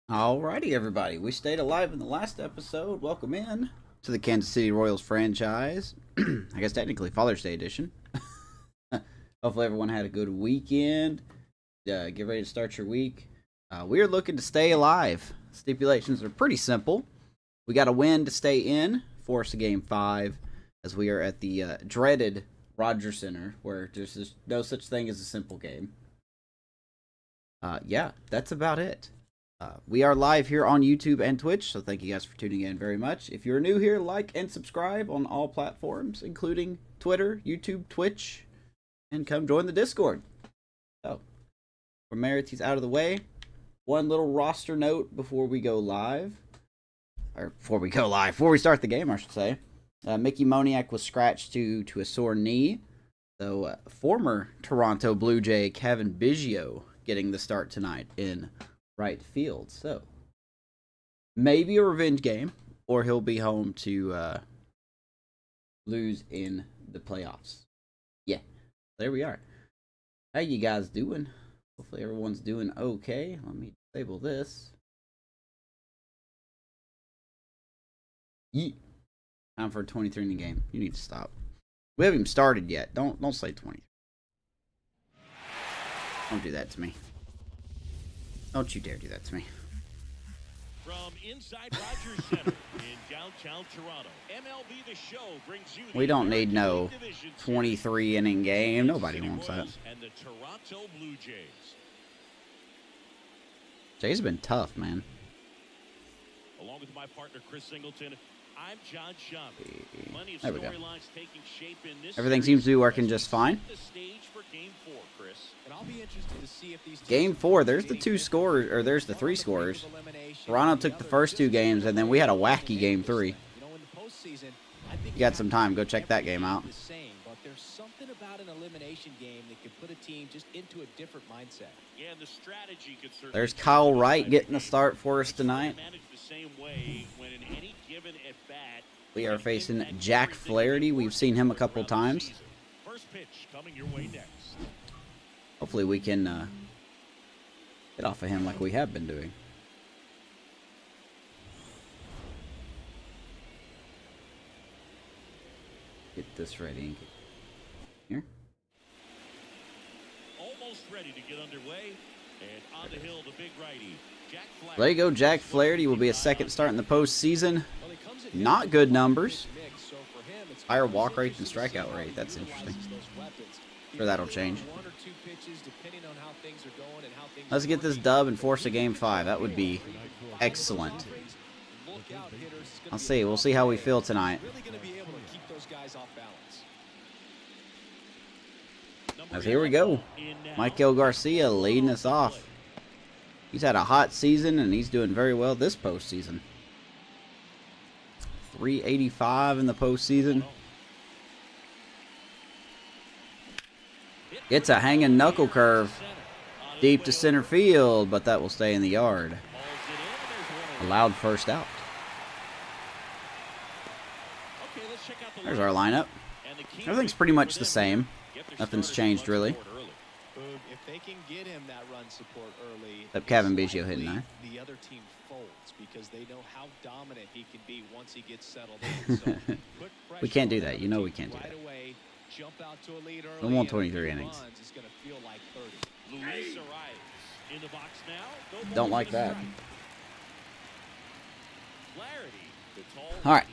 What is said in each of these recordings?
Alrighty, everybody. We stayed alive in the last episode. Welcome in to the Kansas City Royals franchise. I guess technically Father's Day edition. Hopefully everyone had a good weekend. Get ready to start your week. We are looking to stay alive. Stipulations are pretty simple. We got to win to stay in, force a game 5, as we are at the dreaded Rogers Center, where there's no such thing as a simple game. Yeah, that's about it. We are live here on YouTube and Twitch, so thank you guys for tuning in very much. If you're new here, like and subscribe on all platforms, including Twitter, YouTube, Twitch, and come join the Discord. So, formalities out of the way. One little roster note before we go live. Before we start the game, I should say. Mickey Moniak was scratched due to a sore knee. So, former Toronto Blue Jay Kevin Biggio getting the start tonight in right field. So maybe a revenge game, or he'll be home to lose in the playoffs. Yeah, there we are. How you guys doing? Hopefully everyone's doing okay. Let me disable this. Yeet. Time for a 23 in the game. You need to stop. We haven't even started yet. Don't say 20. Don't do that to me. Don't you dare do that to me. From inside Rogers Center in downtown Toronto, MLB The Show brings you we don't need no 23 inning game. Nobody wants that. And the Toronto Blue Jays. Jays have been tough, man. Along with my partner Chris Singleton, I'm John Schaub. There we go. Taking shape in this Everything seems to be working just fine. The stage for Game 4, Chris. And I'll be interested to see if these Game 4, there's the 2 scorers, or there's the 3 scorers. Toronto took the first 2 games, and then we had a wacky Game 3. You got some time, go check that game out. But there's something about an elimination game that could put a team just into a different mindset. Yeah, and the strategy could certainly. There's Kyle Wright getting a start for us tonight. We are facing Jack Flaherty. We've seen him a couple times. First pitch coming your way next. Hopefully we can get off of him like we have been doing. Get this ready. Here. Almost ready to get underway. And on the hill, the big righty, Jack Flaherty. There you go. Jack Flaherty will be a second start in the postseason. Not good numbers. Higher walk rate than strikeout rate. That's interesting. Sure, that'll change. Let's get this dub and force a game 5. That would be excellent. I'll see. We'll see how we feel tonight. As here we go. Michael Garcia leading us off. He's had a hot season, and he's doing very well this postseason. 385 in the postseason. It's a hanging knuckle curve deep to center field, but that will stay in the yard. Allowed first out. There's our lineup. Everything's pretty much the same. Nothing's changed really. Except Kevin Biggio hitting there. The other team folds because they know how dominant he can be once he gets settled in. So we can't do that. You know we can't do that. Jump out to a lead early. We want 23 innings. It's going to feel like 30. Luis arrives in the box now. Don't like that. Flaherty, All right.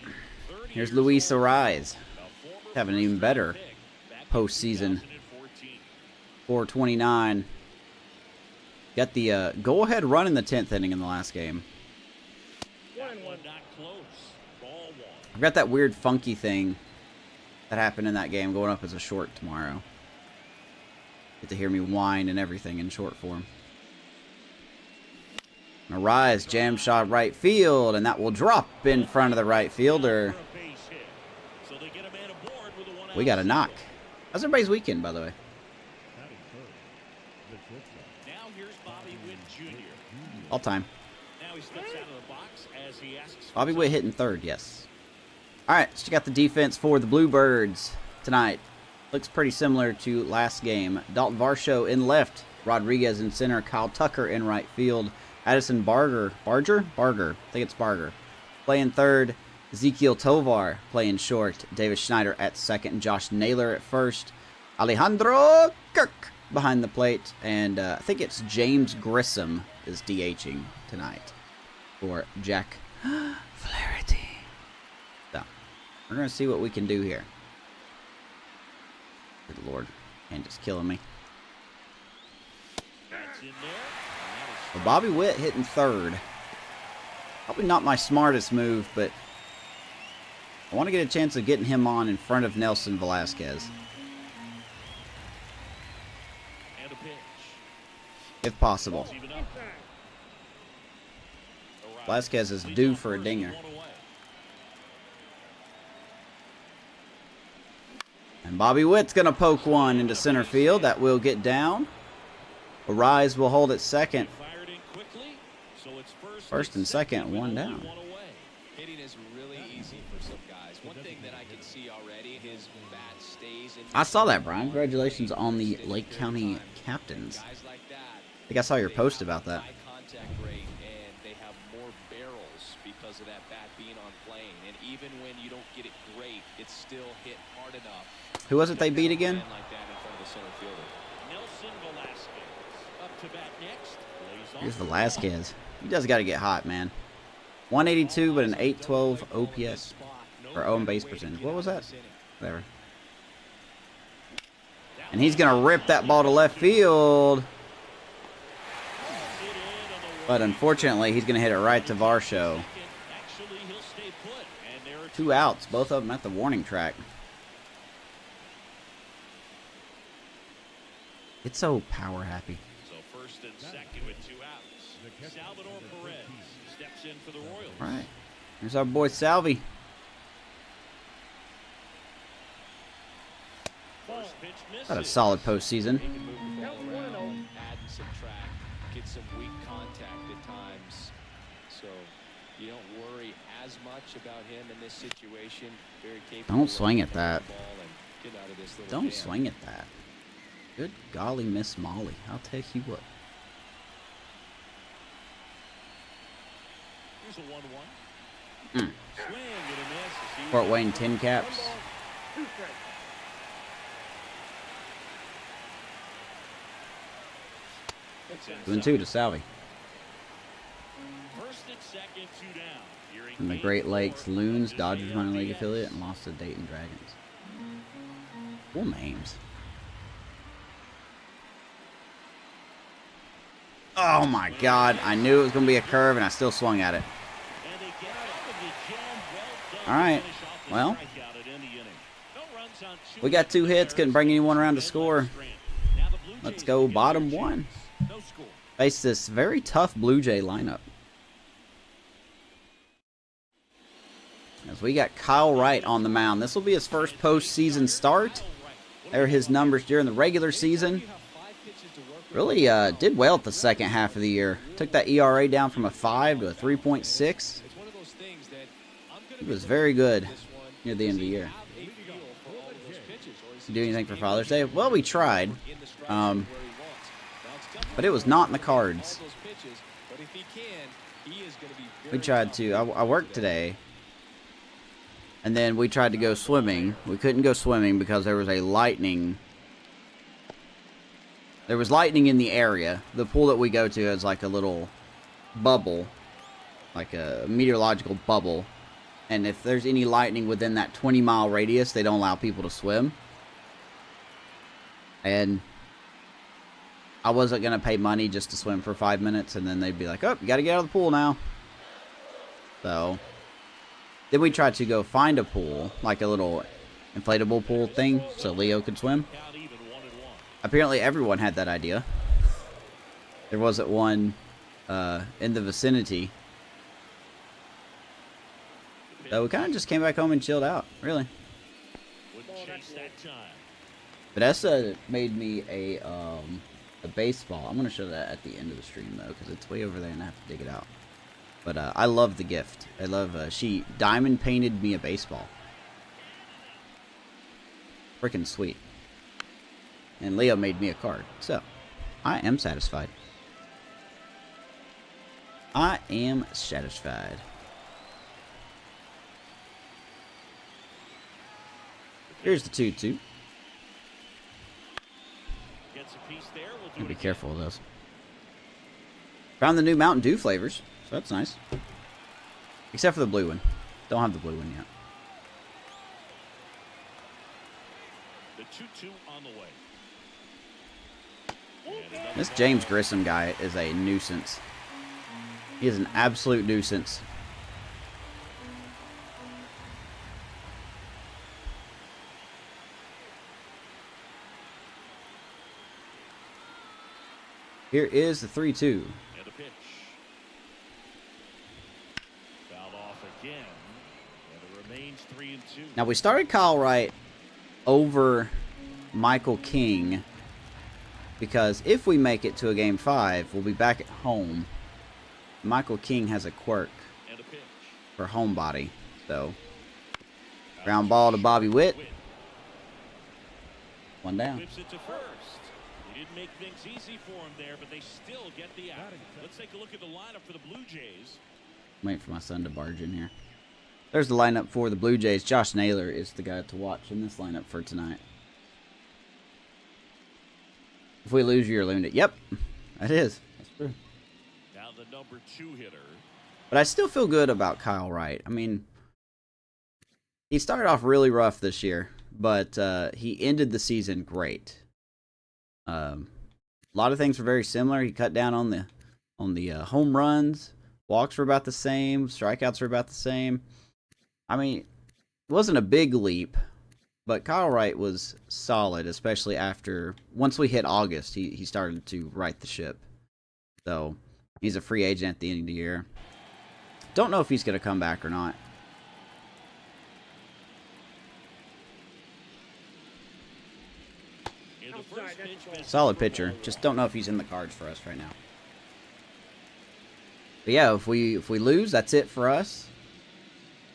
Here's Luis Ariz. Having an even better postseason. 429. Got the go-ahead run in the 10th inning in the last game. I've got that weird funky thing that happened in that game going up as a short tomorrow. Get to hear me whine and everything in short form. Ariz jam shot right field, and that will drop in front of the right fielder. We got a knock. How's everybody's weekend, by the way? All time. Bobby Witt hitting third, yes. All right, so you got the defense for the Bluebirds tonight. Looks pretty similar to last game. Dalton Varsho in left, Rodriguez in center, Kyle Tucker in right field, Addison Barger. Barger? Barger. I think it's Barger. Playing third. Ezekiel Tovar playing short. Davis Schneider at second. Josh Naylor at first. Alejandro Kirk behind the plate. And I think it's James Grissom is DHing tonight for Jack Flaherty. So, we're going to see what we can do here. Good Lord. And just killing me. Well, Bobby Witt hitting third. Probably not my smartest move, but I want to get a chance of getting him on in front of Nelson Velasquez. If possible. Velasquez is due for a dinger. And Bobby Witt's going to poke one into center field. That will get down. Arise will hold at second. First and second, one down. Hitting is really easy for some guys. One thing that I can see already, his bat stays in. I saw that, Brian. Congratulations on the Lake County Captains. Guys like that, I think I saw your post about that. high contact rate, and they have more barrels because of that bat being on plane. And even when you don't get it great, it's still hit hard enough. Who was it they beat again? Like that in front of the center fielder. Nelson Velasquez up to bat next. Here's Velasquez. He does got to get hot, man. 182, but an 812 OPS. Or on base percentage. What was that? Whatever. And he's going to rip that ball to left field. But unfortunately, he's going to hit it right to Varsho. 2 outs, both of them at the warning track. It's so power happy. So first and second with 2 outs. Salvador Perez steps in for the Royals. All right. Here's our boy Salvi. First pitch misses. Got a solid postseason. He can move the ball around, add and subtract, get some weak contact at times. So you don't worry as much about him in this situation. Very capable. Don't swing at that. Get out of this little Don't jam. swing at that. Good golly, Miss Molly. I'll tell you what. Here's a 1-1. Mm. Swing and a miss. Fort Wayne Tin Caps. 2-2 to Salvi. First and second, 2 down. Here From the Great Lakes Loons, Dodgers minor league affiliate, and lost to Dayton Dragons. Cool names. Oh my God! I knew it was going to be a curve, and I still swung at it. All right. Well, we got 2 hits. Couldn't bring anyone around to score. Let's go bottom 1. Face this very tough Blue Jay lineup. As we got Kyle Wright on the mound. This will be his first postseason start. There are his numbers during the regular season. Really did well at the second half of the year. Took that ERA down from a 5 to a 3.6. He was very good near the end of the year. Do anything for Father's Day? Well, we tried. But it was not in the cards. We tried to. I worked today. And then we tried to go swimming. We couldn't go swimming because there was a lightning. There was lightning in the area. The pool that we go to has like a little bubble. Like a meteorological bubble. And if there's any lightning within that 20-mile radius, they don't allow people to swim. And I wasn't going to pay money just to swim for 5 minutes. And then they'd be like, oh, you got to get out of the pool now. So then we tried to go find a pool. Like a little inflatable pool thing. So Leo could swim. Apparently everyone had that idea. There wasn't one in the vicinity. So we kind of just came back home and chilled out, really. Vanessa made me a baseball. I'm going to show that at the end of the stream, though, because it's way over there and I have to dig it out. But I love the gift. I love, she diamond painted me a baseball. Freaking sweet. And Leo made me a card. So, I am satisfied. I am satisfied. Here's the 2-2. Gets a piece there. We'll do Be it careful of those. Found the new Mountain Dew flavors, so that's nice. Except for the blue one. Don't have the blue one yet. The 2-2 on the way. This James Grissom guy is a nuisance. He is an absolute nuisance. Here is the 3-2. And a pitch. Fouled off again. And it remains 3-2. Now, we started Kyle Wright over Michael King because if we make it to a game 5, we'll be back at home. Michael King has a quirk And a pitch. for homebody. So, ground ball to Bobby Witt. One down. Whips it to first. He didn't make things easy for him there, but they still get the out. Let's take a look at the lineup for the Blue Jays. Waiting for my son to barge in here. There's the lineup for the Blue Jays. Josh Naylor is the guy to watch in this lineup for tonight. If we lose, you're looned. Yep, that is. That's true. Now the number 2 hitter. But I still feel good about Kyle Wright. I mean, he started off really rough this year, but he ended the season great. A lot of things were very similar. He cut down on the home runs. Walks were about the same. Strikeouts were about the same. I mean, it wasn't a big leap, but Kyle Wright was solid, especially once we hit August, he started to right the ship. So, he's a free agent at the end of the year. Don't know if he's going to come back or not. Solid pitcher. Just don't know if he's in the cards for us right now. But yeah, if we lose, that's it for us.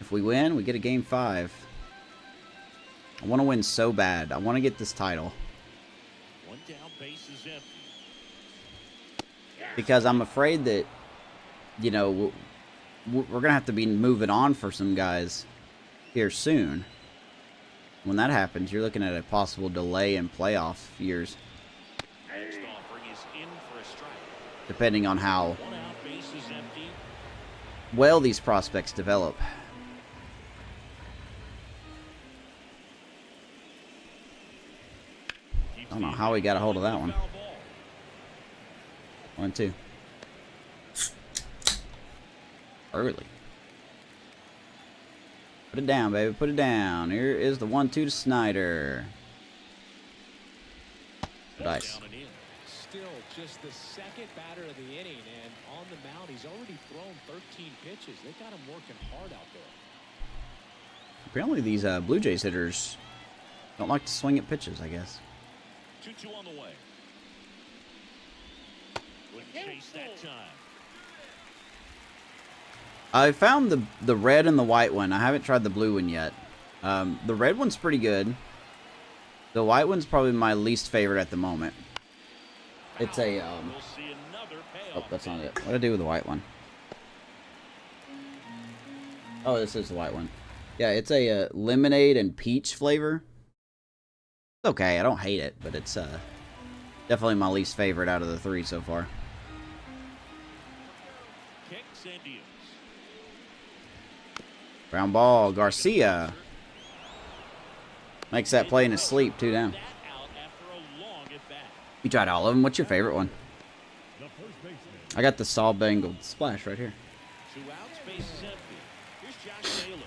If we win, we get a game 5. I want to win so bad. I want to get this title. One down, base is empty. Because I'm afraid that, you know, we're going to have to be moving on for some guys here soon. When that happens, you're looking at a possible delay in playoff years. Next offering is in for a strike. Depending on how One out, base is empty. well these prospects develop. I don't know how he got a hold of that one. 1-2. Early. Put it down, baby. Put it down. Here is the 1-2 to Snyder. Dice. Still just the second batter of the inning, and on the mound, he's already thrown 13 pitches. They got him working hard out there. Apparently these Blue Jays hitters don't like to swing at pitches, I guess. 2-2 on the way. Wouldn't chase that time. I found the red and the white one. I haven't tried the blue one yet. The red one's pretty good. The white one's probably my least favorite at the moment. It's a We'll see another oh, payoff. that's not it. What do I do with the white one? Oh, this is the white one. Yeah, it's a lemonade and peach flavor. It's okay. I don't hate it, but it's definitely my least favorite out of the 3 so far. Kicks and deals. Ground ball, Garcia. Makes that play in his sleep, 2 down. That out after a long at bat. You tried all of them. What's your favorite one? I got the Saw Bengal Splash right here. 2 outs, base is empty. Here's Josh Naylor.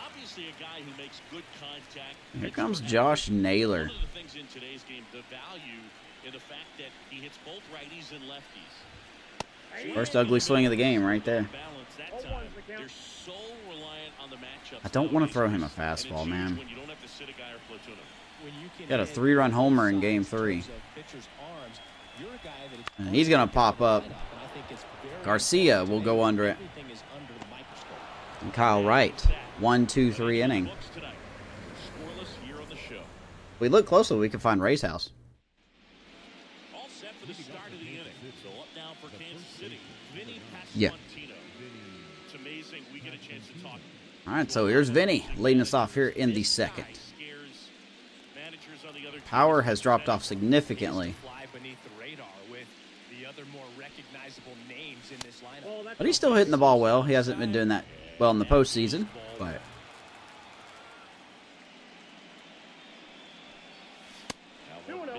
Obviously a guy who makes good contact. Here comes Josh Naylor. One of the things in today's game, the value in the fact that he hits both righties and lefties. First ugly swing of the game right there. Balance that time. They're so reliant on the matchups. I don't want to throw him a fastball, man. When you don't have to sit a guy or platoon him. When you can Got a hit 3-run homer in both game sides 3. of pitcher's arms, you're a guy that is And he's going to pop up. and I think it's very Garcia important will to go make under it. everything is under the microscope. And Kyle Wright. 1-2-3 inning. Looks tonight. Scoreless here on the show. If we look closely, we can find Ray's house. All set for the start of the inning. So up now for Kansas City, Vinny Yeah. Pasquantino. It's amazing we get a chance to talk. All right, so here's Vinny leading us off here in the second. Power has dropped off significantly. But he's still hitting the ball well. He hasn't been doing that well in the postseason, but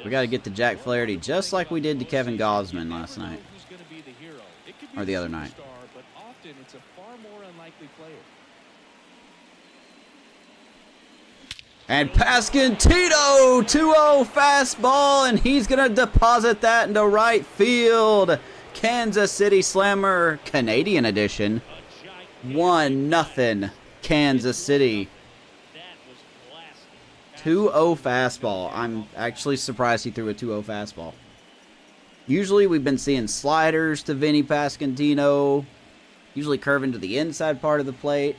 we got to get to Jack Flaherty just like we did to Kevin Gausman last night, or the other night. And Pasquantino, 2-0 fastball, and he's going to deposit that into right field. Kansas City Slammer, Canadian edition, 1-0 Kansas City. 2-0 fastball. I'm actually surprised he threw a 2-0 fastball. Usually we've been seeing sliders to Vinny Pasquantino, usually curving to the inside part of the plate.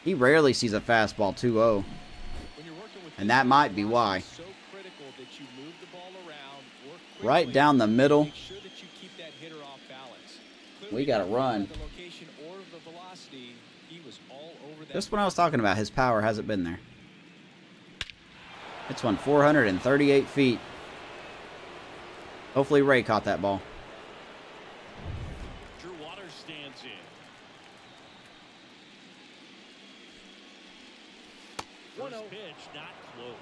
He rarely sees a fastball 2-0. And that might be why. Right down the middle. We got to run. Just when I was talking about his power hasn't been there. It's won 438 feet. Hopefully Ray caught that ball. Drew Waters stands in. First pitch, not close.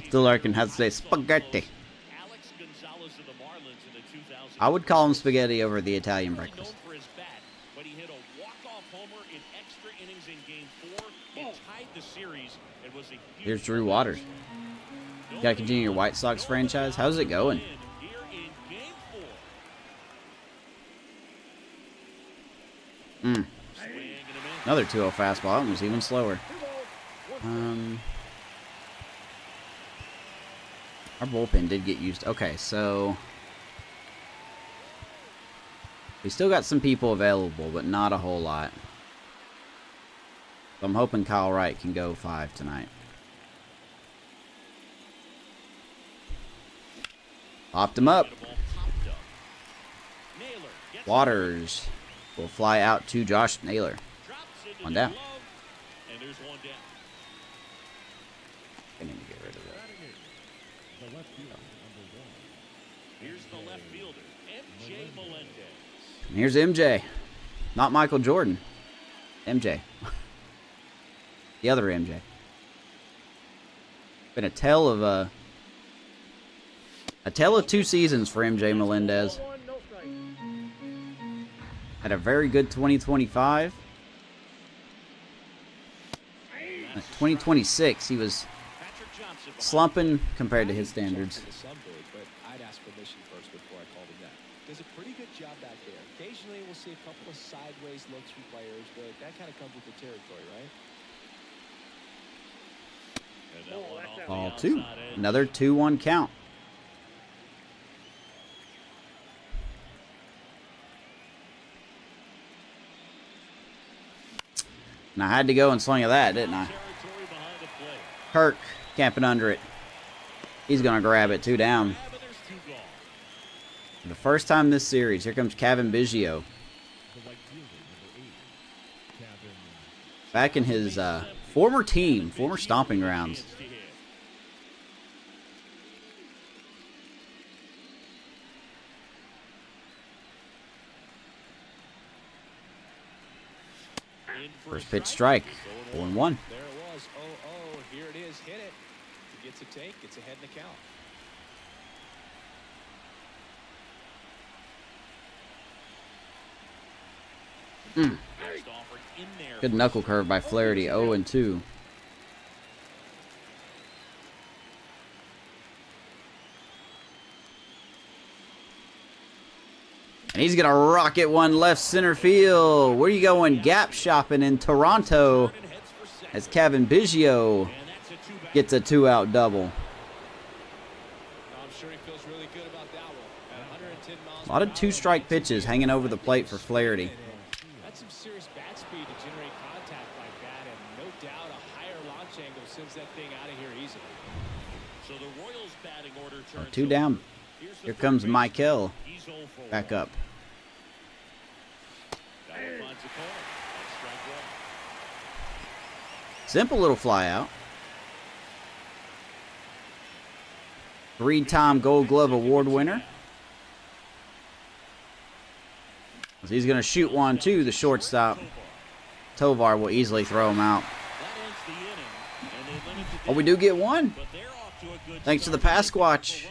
Still Larkin has to say spaghetti. I would call him spaghetti over the Italian breakfast. But he hit a walk-off homer in extra innings in Game 4. It tied the series. It was a huge. Here's Drew Waters. You gotta continue your White Sox franchise. How's it going? Another 2-0 fastball. That was even slower. Our bullpen did get used. Okay, so we still got some people available, but not a whole lot. So I'm hoping Kyle Wright can go 5 tonight. Popped him up. Waters will fly out to Josh Naylor. One down. And there's one down. I need to get rid of that. Here's the left fielder, MJ Melendez. And here's MJ. Not Michael Jordan. MJ. The other MJ. Been a tale of 2 seasons for MJ Melendez. Had a very good 2025. 2026, he was slumping compared to his standards. I'd ask permission first before I called him that. Does a pretty good job back there. Occasionally we'll see a couple of sideways looks from players, but that kind of comes with the territory, right? Ball 2. Another 2-1 count. And I had to go and swing at that, didn't I? Kirk camping under it. He's going to grab it. 2 down. For the first time this series, here comes Kevin Biggio. Back in his former team, former stomping grounds. First pitch strike. 4-1. There it was. 0-0. Here it is. Hit it. If he gets a take, it's ahead in the count. Good knuckle curve by Flaherty. 0-2. And he's going to rocket one left center field. Where are you going? Gap shopping in Toronto as Kevin Biggio gets a 2-out double. I'm sure he feels really good about that one. At 110 miles A lot of 2-strike pitches hanging over the plate for Flaherty. That's some serious bat speed to generate contact like that, and no doubt a higher launch angle sends that thing out of here easily. So the Royals batting order Oh, 2 down. Here comes Michael. Back up. Simple little fly out. 3-time Gold Glove Award winner. He's going to shoot one too, the shortstop. Tovar will easily throw him out. Oh, we do get one. Thanks to the pass squatch.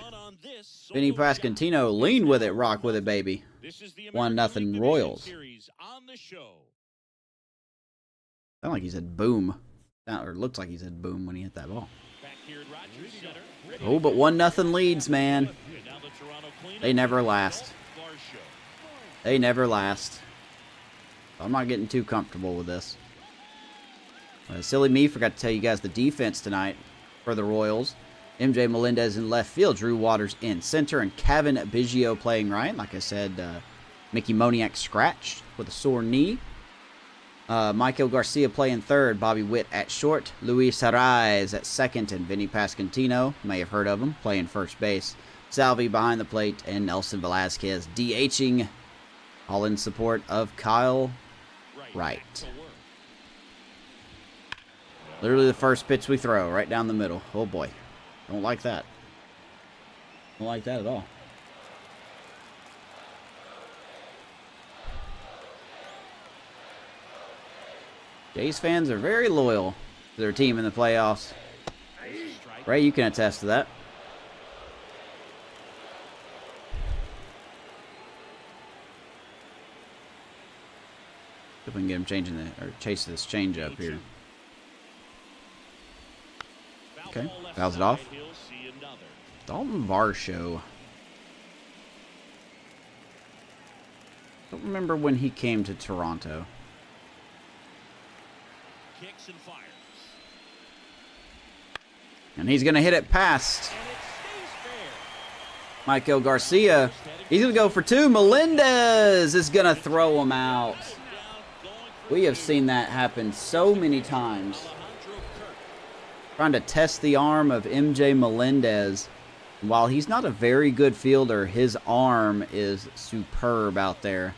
Vinny Pasquantino, lean with it, rock with it, baby. 1-0 Royals. Sound like he said boom. Or looked like he said boom when he hit that ball. Oh, but 1-0 leads, man. They never last. They never last. I'm not getting too comfortable with this. Silly me, forgot to tell you guys the defense tonight for the Royals. MJ Melendez in left field, Drew Waters in center, and Kevin Biggio playing right. Like I said, Mickey Moniak scratched with a sore knee. Michael Garcia playing third, Bobby Witt at short, Luis Arraez at second, and Vinny Pasquantino, you may have heard of him, playing first base. Salvi behind the plate, and Nelson Velasquez DHing, all in support of Kyle Wright. Literally the first pitch we throw, right down the middle. Oh boy, don't like that. Don't like that at all. Jays fans are very loyal to their team in the playoffs. Ray, you can attest to that. If we can get him changing or chase this change up here. Okay, fouls it off. Dalton Varsho. Don't remember when he came to Toronto. Kicks and fires. And he's going to hit it past Michael Garcia. He's going to go for 2. Melendez is going to throw him out. We have seen that happen so many times. Trying to test the arm of MJ Melendez. While he's not a very good fielder, his arm is superb out there.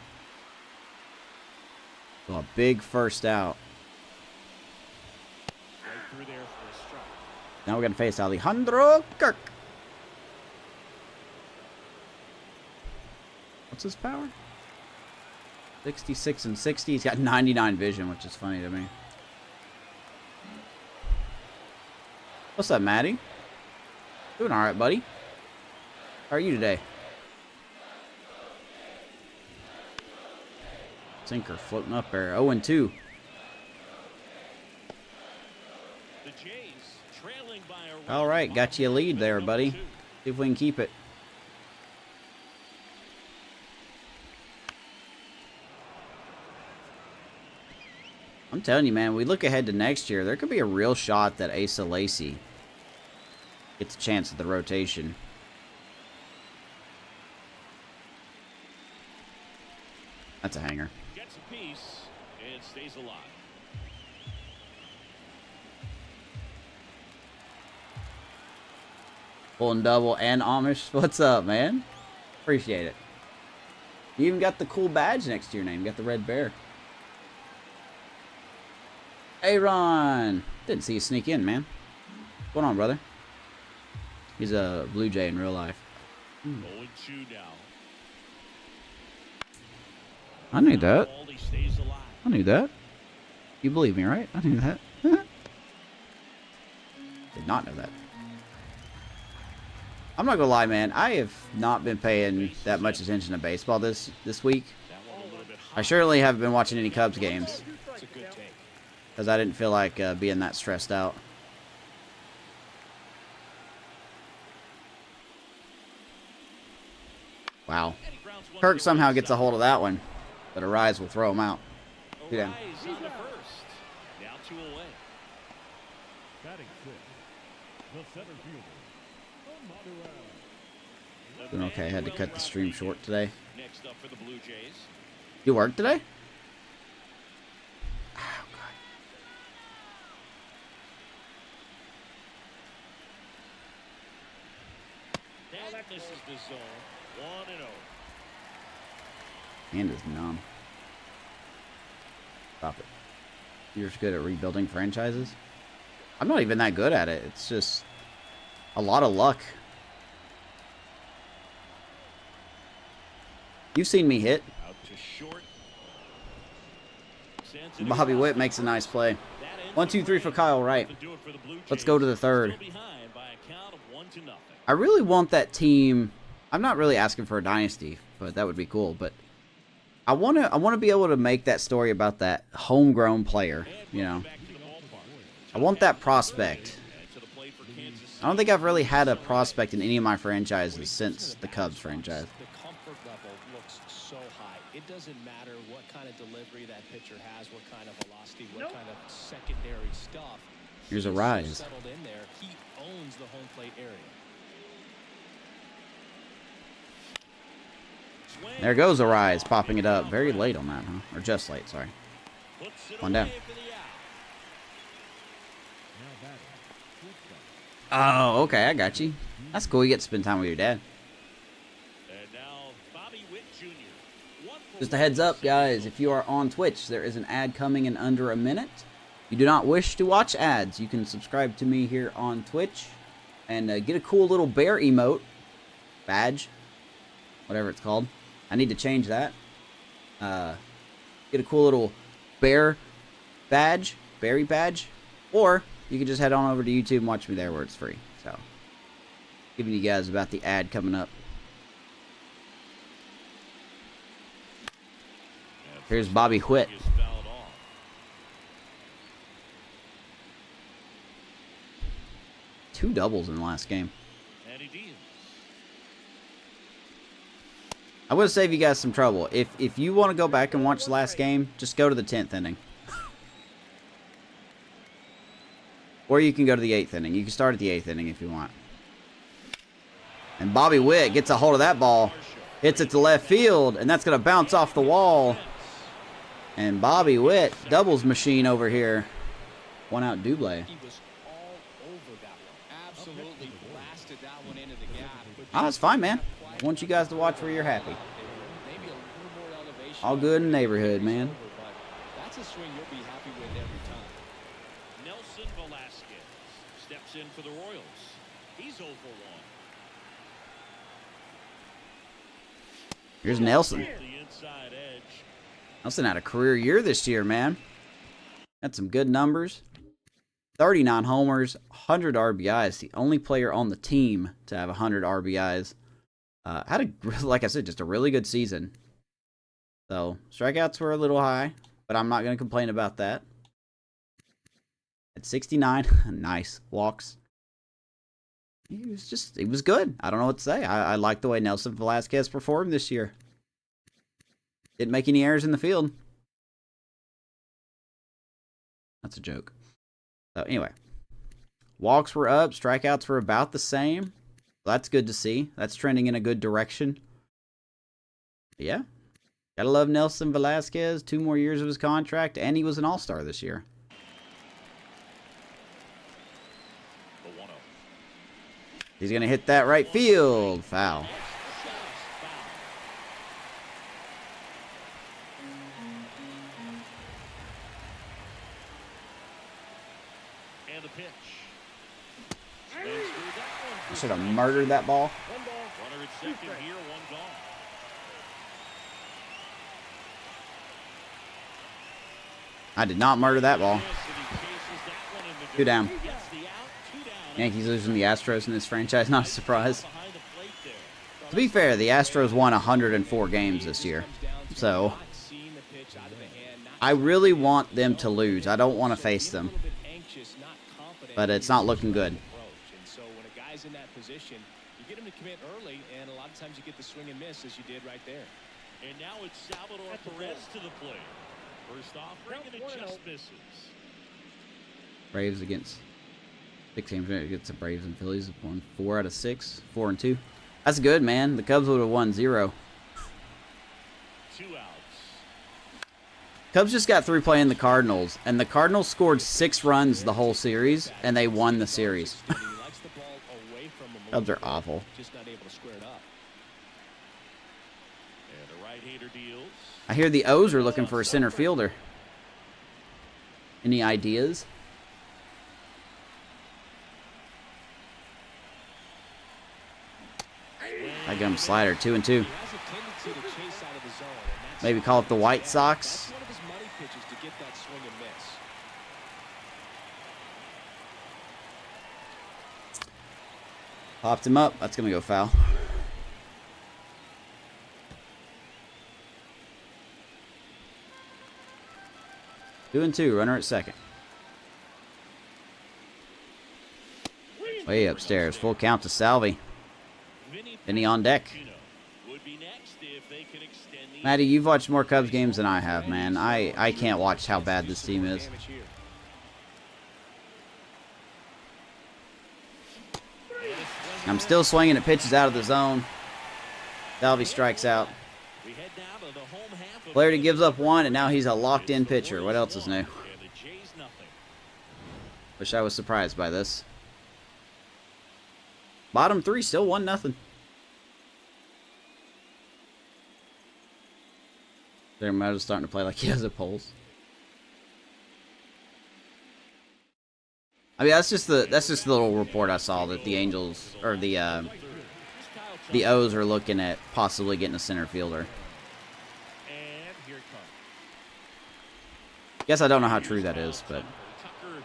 So a big first out. Now we're going to face Alejandro Kirk. What's his power? 66 and 60. He's got 99 vision, which is funny to me. What's up, Maddie? Doing all right, buddy. How are you today? Sinker floating up there. 0-2. All right, got you a lead there, buddy. See if we can keep it. I'm telling you, man, we look ahead to next year, there could be a real shot that Asa Lacy gets a chance at the rotation. That's a hanger. Gets a piece and stays alive. Pulling double and Amish. What's up, man? Appreciate it. You even got the cool badge next to your name. You got the red bear. Hey, Ron. Didn't see you sneak in, man. What's going on, brother? He's a Blue Jay in real life. 0-2 now. I knew that. I knew that. You believe me, right? I knew that. Did not know that. I'm not gonna lie, man. I have not been paying that much attention to baseball this week. I surely haven't been watching any Cubs games because I didn't feel like being that stressed out. Wow. Kirk somehow gets a hold of that one, but Arraez will throw him out. Two down. Now 2 away. Doing okay. I had to cut the stream short today. Next up for the Blue Jays. You work today? Oh, God. Misses the zone. 1-0. Hand is numb. Stop it. You're just good at rebuilding franchises? I'm not even that good at it. It's just a lot of luck. You've seen me hit. Out to short. Bobby Witt makes a nice play. 1, 2, 3 for Kyle Wright. Let's go to the third. I really want that team. I'm not really asking for a dynasty, but that would be cool. But I want to be able to make that story about that homegrown player. You know, I want that prospect. I don't think I've really had a prospect in any of my franchises since the Cubs franchise. The comfort level looks so high. It doesn't matter what kind of delivery that pitcher has, what kind of velocity, what kind of secondary stuff. Here's a rise. Settled in there. He owns the home plate area. There goes a rise, popping it up. Very late on that, huh? Or just late, sorry. One down. Oh, okay, I got you. That's cool. You get to spend time with your dad. Just a heads up, guys. If you are on Twitch, there is an ad coming in under a minute. You do not wish to watch ads, you can subscribe to me here on Twitch and get a cool little bear emote. Badge. Whatever it's called. I need to change that. Get a cool little bear badge. Berry badge. Or you can just head on over to YouTube and watch me there where it's free. So, giving you guys about the ad coming up. Here's Bobby Witt. Two doubles in the last game. I would save you guys some trouble. If you want to go back and watch the last game, just go to the 10th inning. Or you can go to the 8th inning. You can start at the 8th inning if you want. And Bobby Witt gets a hold of that ball. Hits it to left field, and that's going to bounce off the wall. And Bobby Witt, doubles machine over here. One out double. He was all over that one. Absolutely blasted that one into the gap. Oh, that's fine, man. I want you guys to watch where you're happy. Maybe a little more elevation. All good in the neighborhood, man. That's a swing you'll be happy with every time. Nelson Velasquez steps in for the Royals. He's 0 for 1. Here's Nelson. The inside edge. Nelson had a career year this year, man. Had some good numbers. 39 homers, 100 RBIs. The only player on the team to have 100 RBIs. Had a, like I said, just a really good season. So, strikeouts were a little high, but I'm not going to complain about that. At 69, nice. Walks. He was good. I don't know what to say. I like the way Nelson Velasquez performed this year. Didn't make any errors in the field. That's a joke. So, anyway. Walks were up. Strikeouts were about the same. That's good to see. That's trending in a good direction. But yeah. Gotta love Nelson Velasquez. 2 more years of his contract, and he was an all-star this year. He's going to hit that right field. Foul. And the pitch. I should have murdered that ball. Runner at second here, 1 gone. I did not murder that ball. 2 down. Yankees losing the Astros in this franchise, not a surprise. To be fair, the Astros won 104 games this year. So, I really want them to lose. I don't want to face them. But it's not looking good. So when a guy's in that position, you get him to commit early, and a lot of times you get the swing and miss as you did right there. And now it's Salvador Perez to the plate. First off, bringing it just misses. Braves against 6 games against the Braves and Phillies. Won 4 out of 6, 4-2. That's good, man. The Cubs would have won 0. 2 outs. Cubs just got through playing the Cardinals, and the Cardinals scored 6 runs the whole series, and they won the series. He likes the ball away from him. Cubs are awful. Just not able to square it up. And a right-hander deals. I hear the O's are looking for a center fielder. Any ideas? I got him slider 2-2. He has a tendency to chase out of the zone, and that's Maybe call up the White that's Sox. one of his money pitches to get that swing and miss. Popped him up. That's gonna go foul. Two and two. Runner at second. Way upstairs. Full count to Salvi. Vinny on deck. Would be next if they can extend the Maddie, you've watched more Cubs games than I have, man. I can't watch how bad this team is. Damage here. I'm still swinging at pitches out of the zone. Salvi strikes out. We head now to the home half of Flaherty gives up one, and now he's a locked-in pitcher. What else is new? and the Jays nothing. Wish I was surprised by this. Bottom three, still 1-0. There, Mato's starting to play like he has a pulse. I mean, that's just the little report I saw that the Angels or the O's are looking at possibly getting a center fielder. And here it comes. Guess I don't know how true that is, but Tucker, former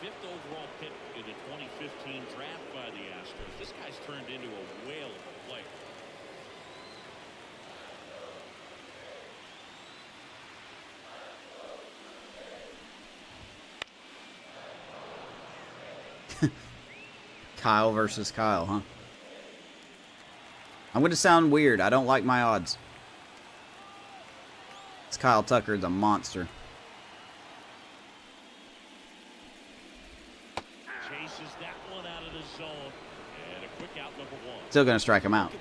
5th overall pick in the 2015 draft by the Astros. This guy's turned into a whale of a player. Kyle versus Kyle, huh? I'm going to sound weird. I don't like my odds. This Kyle Tucker is a monster. Chases that one out of the zone. And a quick out, number one. Still going to strike him out.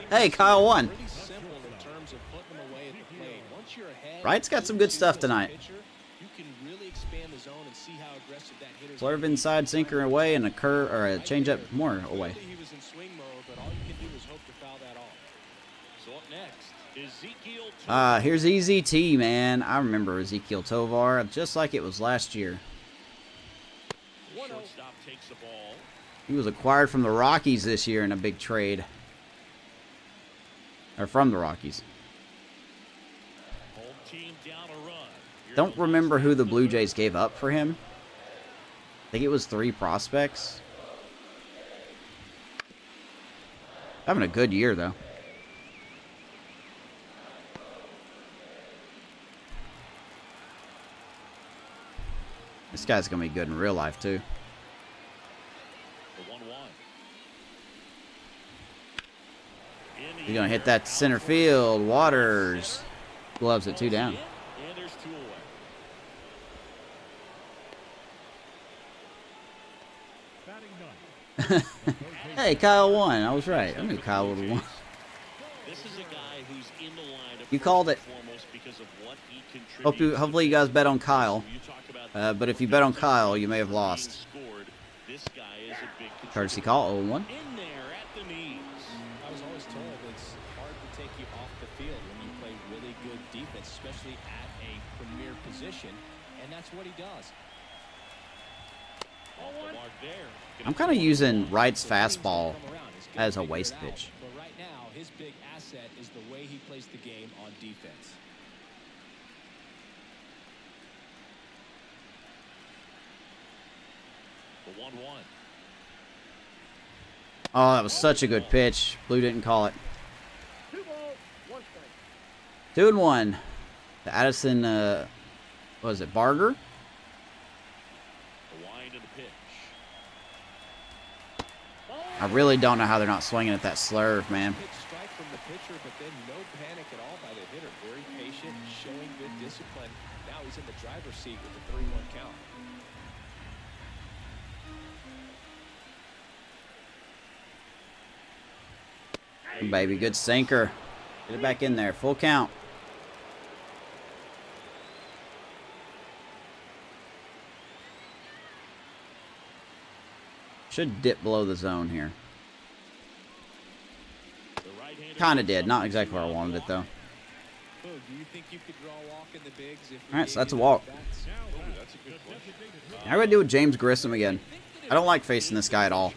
Hey, Kyle won. Pretty simple in terms of putting them away at the plate. Once you're ahead, Wright's got some good stuff tonight. you can really expand the zone and see how aggressive that hitter's Swerve inside, sinker away, and a curve or a changeup more away. He was in swing mode, but all you can do is hope to foul that off. So up next, Ezekiel Here's EZT, man. I remember Ezekiel Tovar just like it was last year. Shortstop takes the ball. He was acquired from the Rockies this year in a big trade. Or from the Rockies. Home team down a run. Here's Don't the remember last who the out. Blue Jays gave up for him. I think it was 3 prospects. Having a good year, though. This guy's going to be good in real life, too. The 1-1. In the He's going to hit air, that center out field. Waters. Gloves it 2 down. And there's 2 away. Hey, Kyle won. I was right. I knew Kyle would have won. This is a guy who's in the lineup You called it. first and foremost because of what he contributes. Hopefully you guys bet on Kyle. You talk about But if you bet on Kyle, you may have lost. scored. This guy is a big Courtesy contributor. call, 0-1. In there at the knees. I was always told it's hard to take you off the field when you play really good defense, especially at a premier position, and that's what he does. Off the mark there. I'm kind of using Wright's The teams that fastball come around, he's gonna as a figure it waste out, pitch. But right now, his big asset is the way he plays the game on defense. The 1-1. Oh, that was such a good pitch. Blue didn't call it. 2-1. To Addison, what was it, Barger? The wind of the pitch. I really don't know how they're not swinging at that slurve, man. Pitch strike from the pitcher, but then no panic at all by the hitter. Very patient, showing good discipline. Now he's in the driver's seat with the 3-1 count. Baby, good sinker. Get it back in there. Full count. Should dip below the zone here. Kind of did. Not exactly where I wanted it, though. Alright, so that's a walk. How do I do with James Grissom again? I don't like facing this guy at all.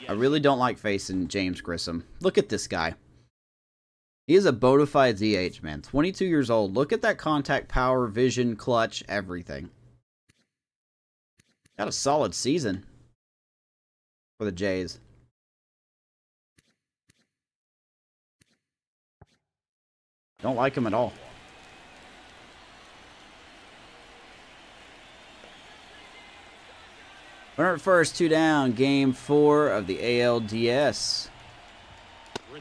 I really don't like facing James Grissom. Look at this guy. He is a bona fide ZH, man. 22 years old. Look at that contact power, vision, clutch, everything. Got a solid season for the Jays. Don't like him at all. Runner at first, 2 down. Game 4 of the ALDS.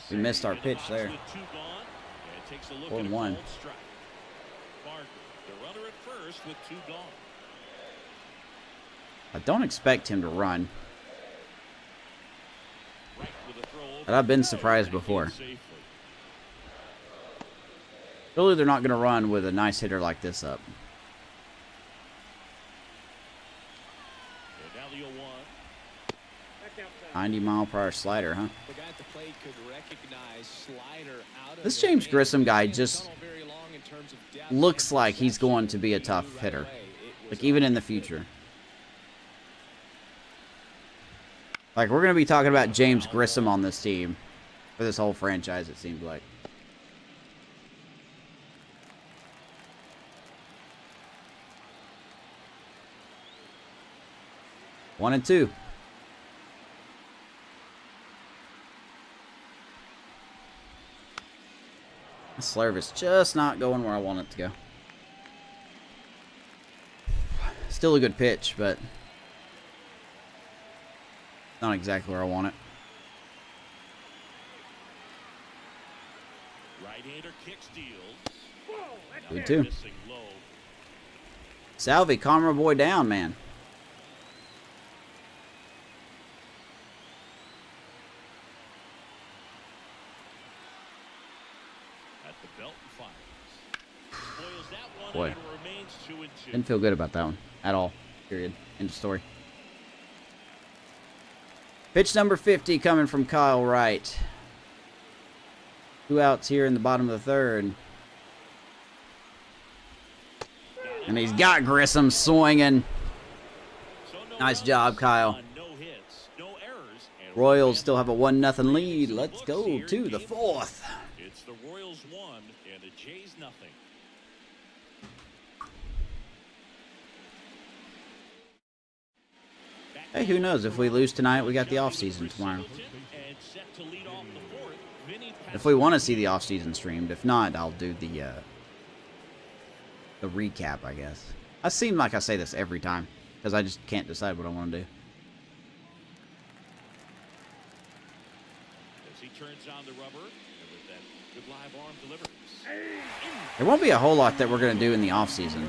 We missed our pitch there. 4-1. I don't expect him to run. But I've been surprised before. Really, they're not going to run with a nice hitter like this up. 90-mile-per-hour slider, huh? This James Grissom guy just looks like he's going to be a tough hitter. Like, even in the future. Like, we're going to be talking about James Grissom on this team for this whole franchise, it seems like. One and two. This slurve is just not going where I want it to go. Still a good pitch, but not exactly where I want it. Right-hander kick steals. Good too. Salvi, calm our boy down, man. Boy, didn't feel good about that one at all. Period. End of story. Pitch number 50 coming from Kyle Wright. 2 outs here in the bottom of the third. And he's got Grissom swinging. Nice job, Kyle. Royals still have a 1-0 lead. Let's go to the 4th. It's the Royals 1 and the Jays nothing. Hey, who knows? If we lose tonight, we got the offseason tomorrow. If we want to see the offseason streamed. If not, I'll do the recap, I guess. I seem like I say this every time, because I just can't decide what I want to do. As he turns on the rubber, and with that good live arm delivers. There won't be a whole lot that we're going to do in the offseason.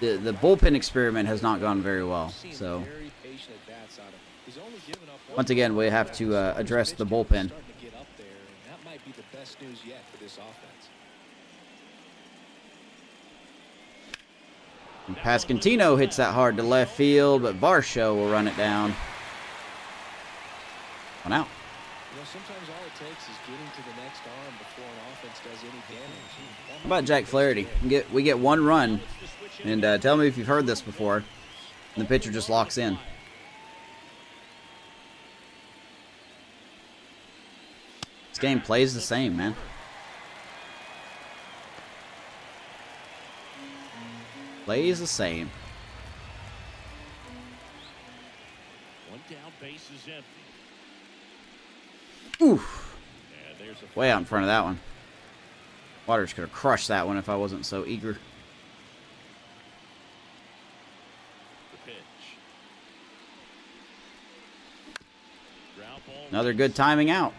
The bullpen experiment has not gone very well, so once again we have to address the bullpen. And Pascantino hits that hard to left field, but Varsho will run it down. 1 out. Sometimes all it takes is getting to the next arm before an offense does any damage. How about Jack Flaherty? We get 1 run, and tell me if you've heard this before, and the pitcher just locks in. This game plays the same, man. Plays the same. 1 down, base is empty. Oof. Way out in front of that one. Waters could have crushed that one if I wasn't so eager. The pitch. Ground ball. Another good timing out.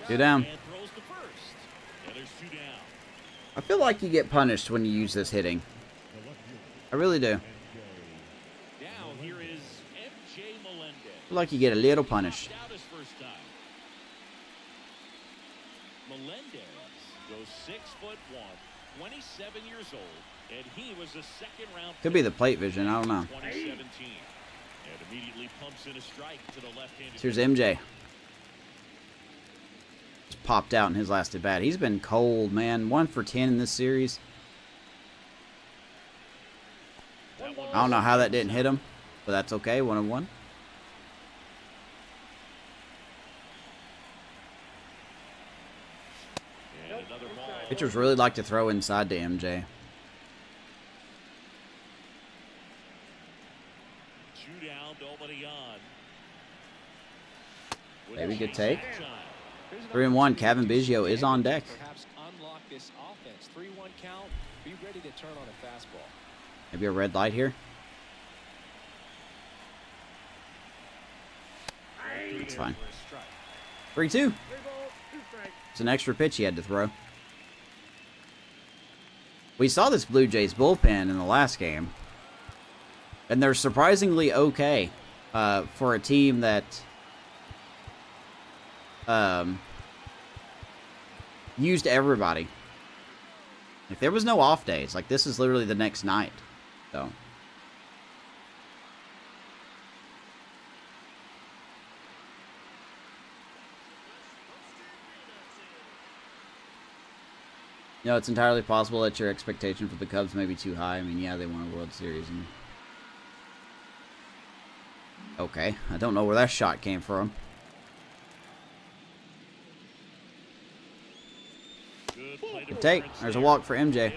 2 down. And throws to first. And there's 2 down. I feel like you get punished when you use this hitting. I really do. Now here is MJ Melendez. I feel like you get a little punished. Out his first time. Melendez goes 6'1", 27 years old, And he was a second-round Could be the plate vision. I don't know. 2017. And immediately pumps in a strike to the left-handed. Here's MJ. Just popped out in his last at bat. He's been cold, man. 1 for 10 in this series. I don't know how that didn't hit him, but that's okay. 1-1. Pitchers really like to throw inside to MJ. Two down, nobody on. Maybe good take. 3-1. Kevin Biggio is on deck. Perhaps unlock this offense. 3-1 count. Be ready to turn on a fastball. Maybe a red light here. It's fine. 3-2. It's an extra pitch he had to throw. We saw this Blue Jays bullpen in the last game, and they're surprisingly okay for a team that used everybody. If there was no off days, like this is literally the next night. So. You know, it's entirely possible that your expectation for the Cubs may be too high. I mean, yeah, they won a World Series. And... okay, I don't know where that shot came from. Good take. There's a walk for MJ.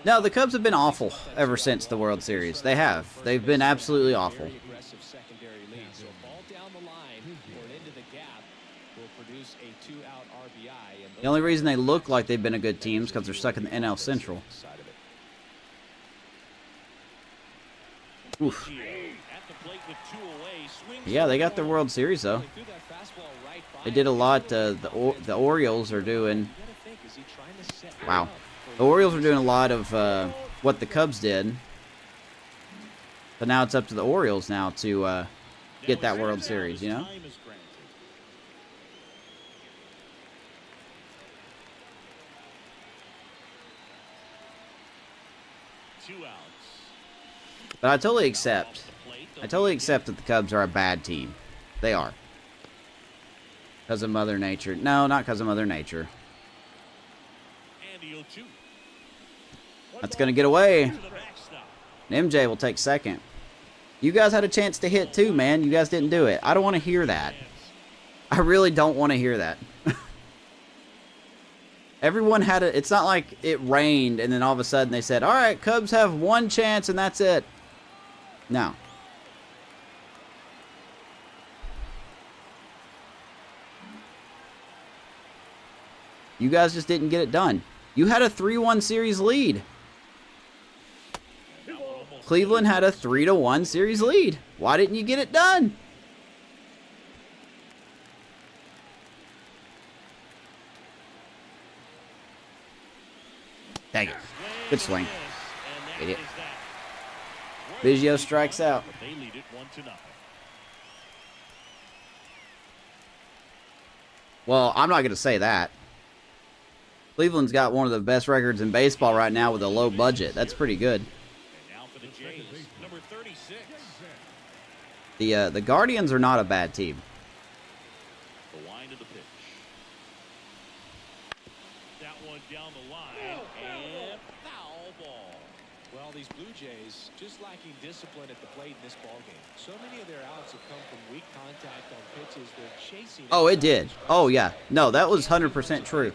No, the Cubs have been awful ever since the World Series. They have. They've been absolutely awful. The only reason they look like they've been a good team is because they're stuck in the NL Central. Oof. Yeah, they got their World Series, though. They did a lot. The Orioles are doing... wow. The Orioles are doing a lot of what the Cubs did. But now it's up to the Orioles now to get that World Series, you know? But I totally accept that the Cubs are a bad team. They are. Because of Mother Nature. No, not because of Mother Nature. That's going to get away. And MJ will take second. You guys had a chance to hit too, man. You guys didn't do it. I don't want to hear that. I really don't want to hear that. Everyone had a... it's not like it rained and then all of a sudden they said, all right, Cubs have one chance and that's it. No. You guys just didn't get it done. You had a 3-1 series lead. Cleveland had a 3-1 series lead. Why didn't you get it done? Dang it. Good swing. Idiot. Biggio strikes out. Well, I'm not going to say that. Cleveland's got one of the best records in baseball right now with a low budget. That's pretty good. The Guardians are not a bad team. The wind of the pitch. That one down the line and foul ball. Well, these Blue Jays just lacking discipline at the plate in this ball game. So many of their outs have come from weak contact on pitches they're chasing. Oh, it did. Oh, yeah. No, that was 100% true.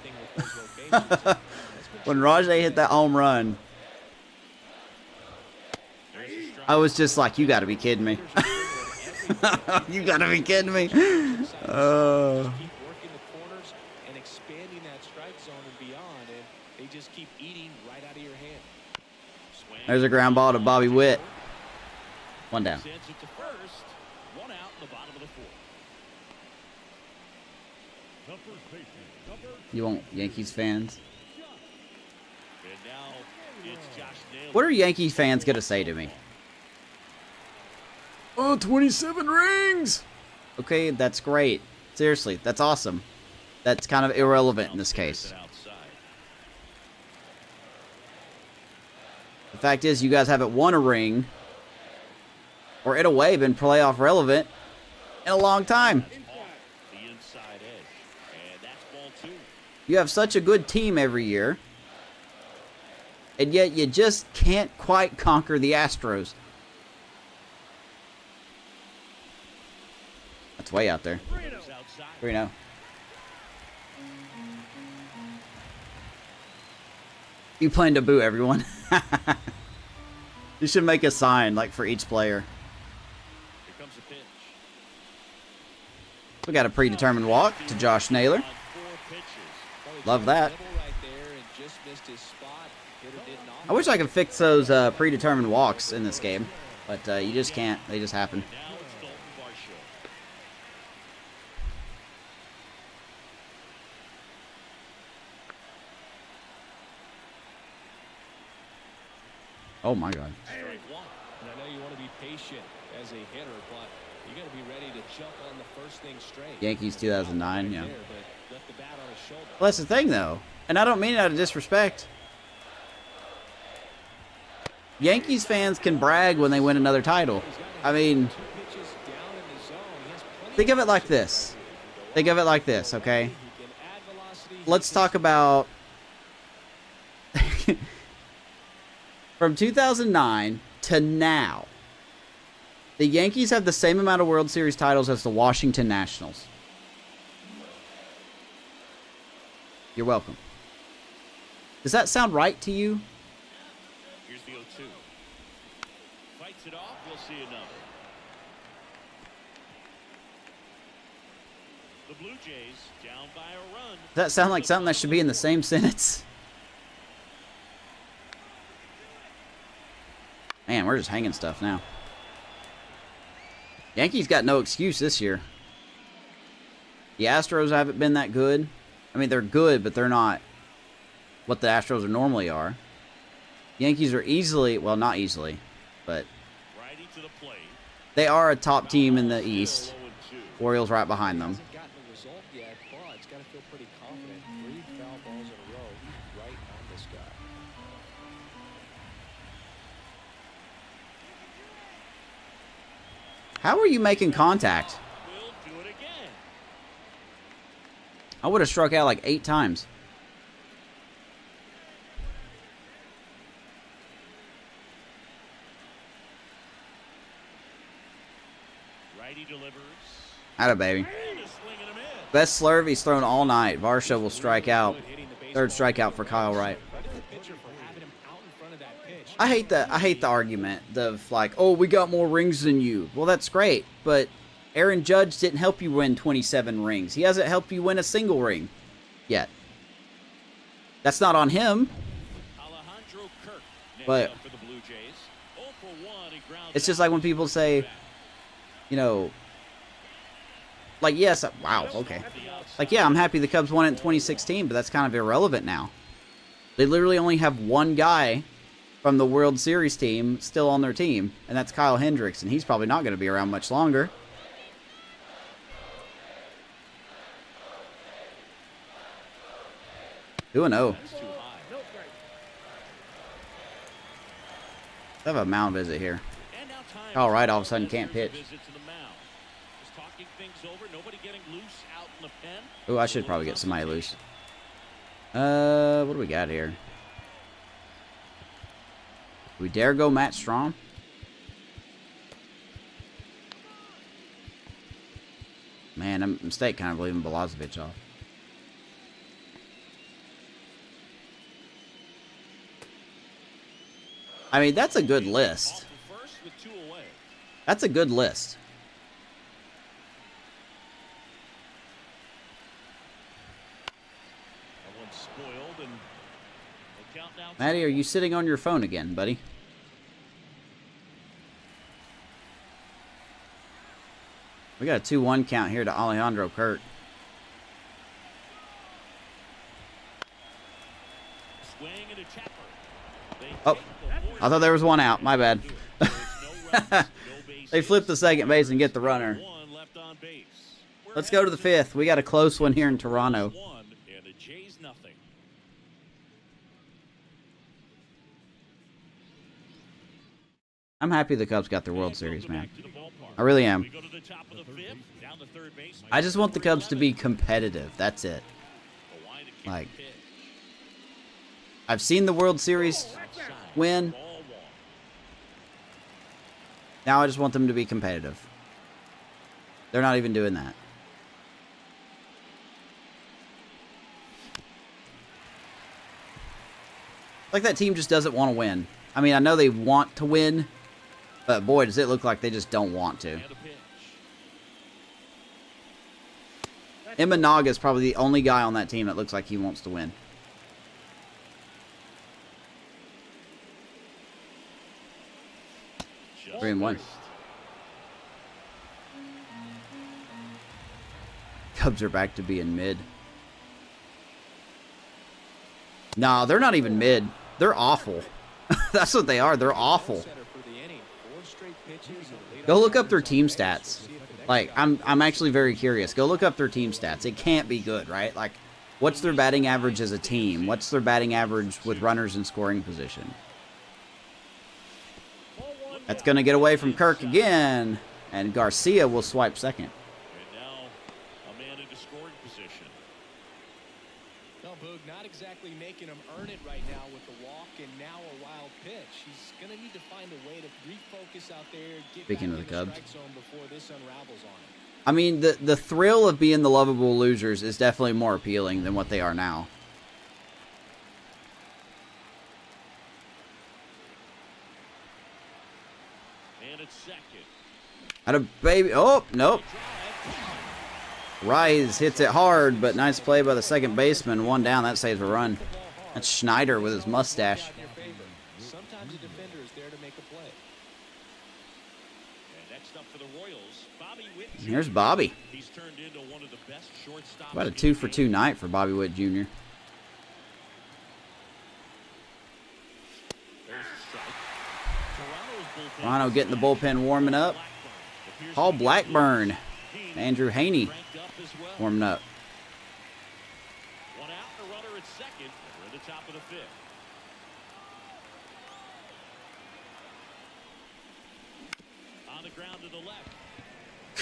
When Rajay hit that home run, I was just like, you got to be kidding me. You got to be kidding me. Keep working the corners and expanding that strike zone and beyond, and they just keep eating right out of your hand. There's a ground ball to Bobby Witt. One down. One out in the bottom of the fourth. You want Yankees fans? And now it's Josh Naylor. What are Yankees fans going to say to me? Oh, 27 rings! Okay, that's great. Seriously, that's awesome. That's kind of irrelevant in this case. The fact is, you guys haven't won a ring, or in a way been playoff relevant, in a long time. The inside edge, and that's ball 2. You have such a good team every year, and yet you just can't quite conquer the Astros. That's way out there. 3-0. You plan to boo everyone. You should make a sign, like, for each player. Here comes the pitch. We got a predetermined walk to Josh Naylor. 4 pitches. Love that. I wish I could fix those predetermined walks in this game, but you just can't. They just happen. Now it's Dalton Varsho. Oh my God. Strike 1. And I know you want to be patient as a hitter, but you got to be ready to jump on the first thing straight. Yankees 2009, yeah. There, but left the bat on his shoulder. Well, that's the thing, though, and I don't mean it out of disrespect. Yankees fans can brag when they win another title. I mean, think of it like this. Think of it like this, okay? Let's talk about from 2009 to now. The Yankees have the same amount of World Series titles as the Washington Nationals. You're welcome. Does that sound right to you? Here's the 0-2. Fights it off. We'll see another. The Blue Jays down by a run. Does that sound like something that should be in the same sentence? Man, we're just hanging stuff now. Yankees got no excuse this year. The Astros haven't been that good. I mean, they're good, but they're not what the Astros normally are. Yankees are easily, well, not easily, but Righty to the plate. they are a top team in the East. Orioles right behind them. Hasn't gotten the result yet, but it's got to feel pretty confident. 3 foul balls in a row. He's right on this guy. How are you making contact? We'll do it again. I would have struck out like 8 times. Righty delivers. Atta baby. And a swing and a miss. Best slurve he's thrown all night. Varsho will strike out. Third strikeout for Kyle Wright. I hate the argument of like, oh, we got more rings than you. Well, that's great, but Aaron Judge didn't help you win 27 rings. He hasn't helped you win a single ring yet. That's not on him. Alejandro Kirk next But up for the Blue Jays. 0 for 1. He grounds it's just out. like when people say, you know, like, yes, wow, okay. Like, yeah, I'm happy the Cubs won it in 2016, but that's kind of irrelevant now. They literally only have one guy from the World Series team still on their team, and that's Kyle Hendricks, and he's probably not going to be around much longer. Who and oh. That's too high. Let's have a mound visit here. And now time Kyle is Wright up. all of a sudden can't pitch. Visit to the mound. Just talking things over. Nobody getting loose out in the pen. Oh, I should probably get somebody loose. What do we got here? Do we dare go Matt Strom? Man, a mistake kind of leaving Balazovic off. I mean, that's a good list. Off the first with 2 away. That's a good list. That one's spoiled, and the countdown. Matty, are you sitting on your phone again, buddy? We got a 2-1 count here to Alejandro Kirk. Swing and a chopper. They Oh, take the fourth I thought there was one out. My bad. There's no runs, no base They flipped the hits. second base and get the runner. One left on base. We're Let's go to the ahead 5th. We got a close one here in Toronto. 1 and the Jays nothing. I'm happy the Cubs got their World Series, man. I really am. We go to the top of the fifth, down to third base. I just want the Cubs to be competitive. That's it. Like, I've seen the World Series win. Now I just want them to be competitive. They're not even doing that. Like, that team just doesn't want to win. I mean, I know they want to win, but boy, does it look like they just don't want to. Imanaga is probably the only guy on that team that looks like he wants to win. Just 3-1. Cubs are back to being mid. Nah, they're not even mid. They're awful. That's what they are. They're awful. Go look up their team stats. Like, I'm actually very curious. Go look up their team stats. It can't be good, right? Like, what's their batting average as a team? What's their batting average with runners in scoring position? That's going to get away from Kirk again. And Garcia will swipe second. And now a man into scoring position. No, Boog, not exactly making him earn it right now with the walk and now a wild pitch. He's going to need to find a way to refocus out there, get Speaking back of in the Cubs. strike zone before this unravels on him. I mean, the thrill of being the lovable losers is definitely more appealing than what they are now. And it's second. Out of baby. Oh, nope. Rise hits it hard, but nice play by the second baseman. One down. That saves a run. That's Schneider with his mustache. Sometimes a defender is there to make a play. And next up for the Royals, Bobby Witt. Here's Bobby. He's turned into one of the best shortstops. About a 2-for-2 night for Bobby Witt Jr. There's the strike. Toronto's bullpen Toronto getting the bullpen warming up. Paul Blackburn. Andrew Haney ranked up as well. warming up. One out, a runner at second. We're at the top of the fifth. On the ground to the left.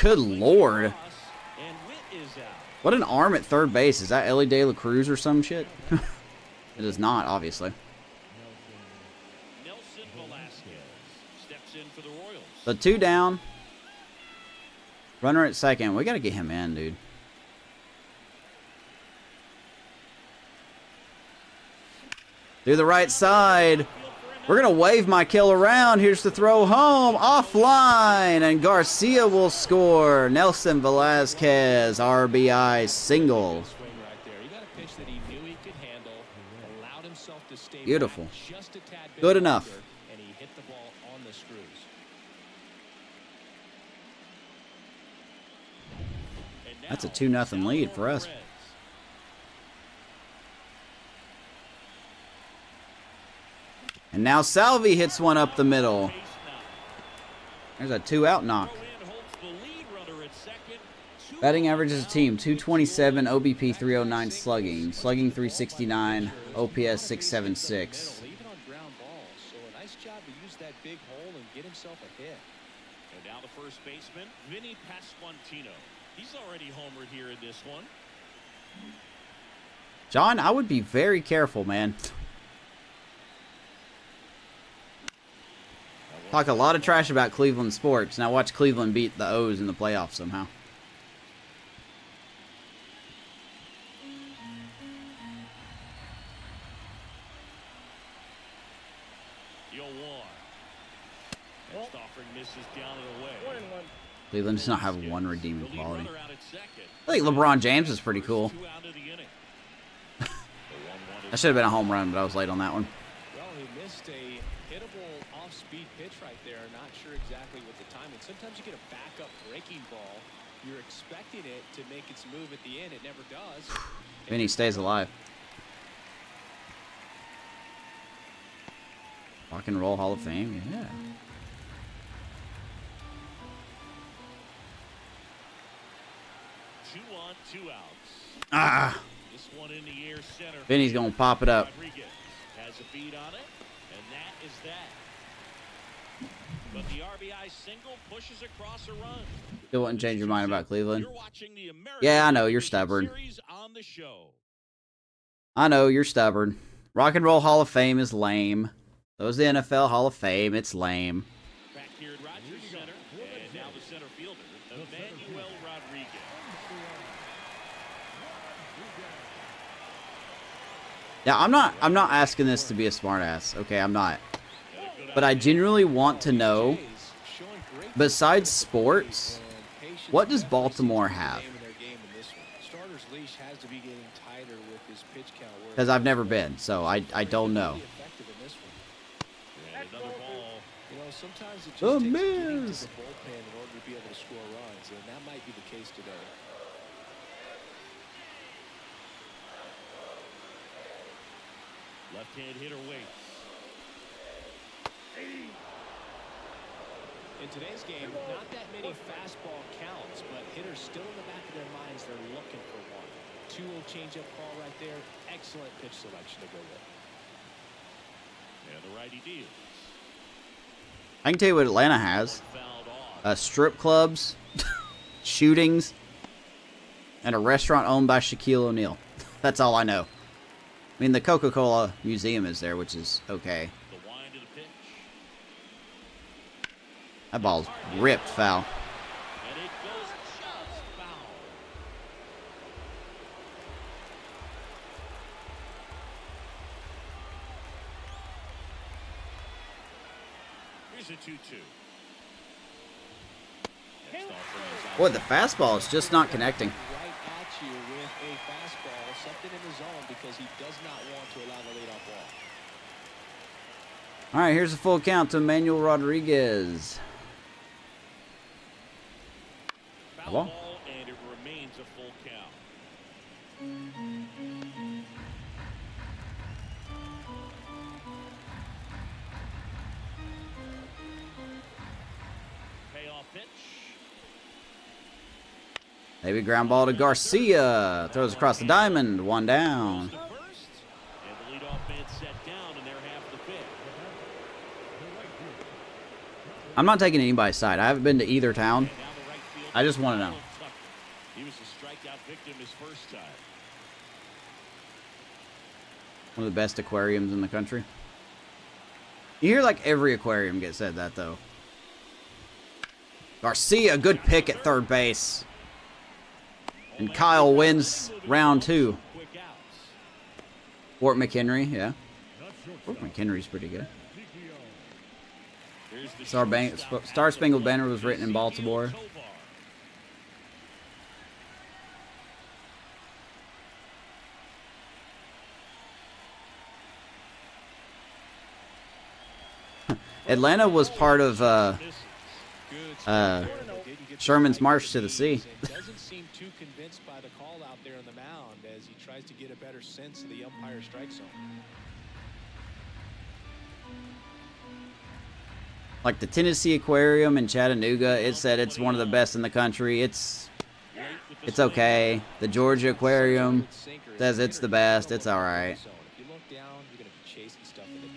Good Lord. And Witt is out. What an arm at third base. Is that Ellie De La Cruz or some shit? It is not, obviously. Nelson Velasquez steps in for the Royals. So 2 down. Runner at second. We got to get him in, dude. Through the right side. We're going to wave my kill around. Here's the throw home. Offline. And Garcia will score. Nelson Velasquez, RBI single. Swing right there. He got a pitch that he knew he could handle, allowed himself to stay Beautiful. back just a tad bit Good longer, enough. and he hit the ball on the screws. And now, That's a 2-0 lead for us. Reds. And now Salvi hits one up the middle. Base now. There's a 2-out knock. Throw in holds the lead runner at second. Two Batting runners average as a out. team, 227, OBP 309 slugging. Slugging 369, OPS 676. Even on ground balls, so a nice job to use that big hole and get himself a hit. And now the first baseman, Vinny Pasquantino. He's already homered here in this one. John, I would be very careful, man. Talk a lot of trash about Cleveland sports. Now watch Cleveland beat the O's in the playoffs somehow. Yo, one. Next offering misses down and away. Cleveland does not have one redeeming The lead quality. runner out at second. I think LeBron James is pretty cool. 2 out of the inning. The 1-1 That is should have been a home run, but I was late on that one. Well, he missed a hittable off-speed pitch right there. Not sure exactly what the timing. Sometimes you get a backup breaking ball. You're expecting it to make its move at the end. It never does. Vinny stays alive. Rock and Roll Hall of Fame, yeah. Two on, 2 outs. Ah, This one in the air center. Vinny's gonna pop it up. Rodriguez has a beat on it, and that is that. But the RBI single pushes across a run. Still wouldn't change your mind about Cleveland. You're watching the American Yeah, I know, you're Television stubborn. Series on the show. I know, you're stubborn. Rock and Roll Hall of Fame is lame. So is the NFL Hall of Fame. It's lame. Back here at Rogers Center, and now the center fielder, Emmanuel Rodriguez. Yeah, I'm not asking this to be a smartass. Okay, I'm not. But I genuinely want to know, besides sports, what does Baltimore have? Because I've never been, so I don't know. And another ball. You know, sometimes it just The takes getting to Miz. the bullpen in order to be able to score runs, and that might be the case today. Left-hand hitter waits. In today's game, not that many fastball counts, but hitters still in the back of their minds, they're looking for one. 2-0 changeup call right there. Excellent pitch selection to go with. And the righty deals. I can tell you what Atlanta has. Fouled off. Strip clubs, shootings, and a restaurant owned by Shaquille O'Neal. That's all I know. I mean, the Coca-Cola Museum is there, which is okay. The wind of the pitch. That ball's ripped foul. And it goes just foul. Here's a 2-2. Next offering is Boy, the fastball is just not connecting. Right at you with a fastball, something in the zone because he does not want to allow the leadoff ball. All right, here's a full count to Emmanuel Rodriguez. foul Ball. ball, and it remains a full count. Payoff pitch. Maybe ground ball to Garcia. Throws across the diamond. One down. To first, and the leadoff man set down, and they're half the pitch. I'm not taking anybody's side. I haven't been to either town. And now the right fielder, I just want to know. Alan Tucker. He was the strikeout victim his first time. One of the best aquariums in the country. You hear like every aquarium get said that though. Garcia, good pick at third base. And Kyle wins round 2. Quick outs. Fort McHenry, yeah. Fort McHenry's pretty good. Here's the Star Spangled Banner was written in Baltimore. Tovar. Atlanta was part of Misses. Sherman's March to the Sea. Doesn't seem too convinced by the call out there on the mound as he tries to get a better sense of the umpire strike zone. Like the Tennessee Aquarium in Chattanooga, it said it's one of the best in the country. It's okay. The Georgia Aquarium says it's the best. It's all right. So if you look down, you're going to be chasing stuff in the dirt.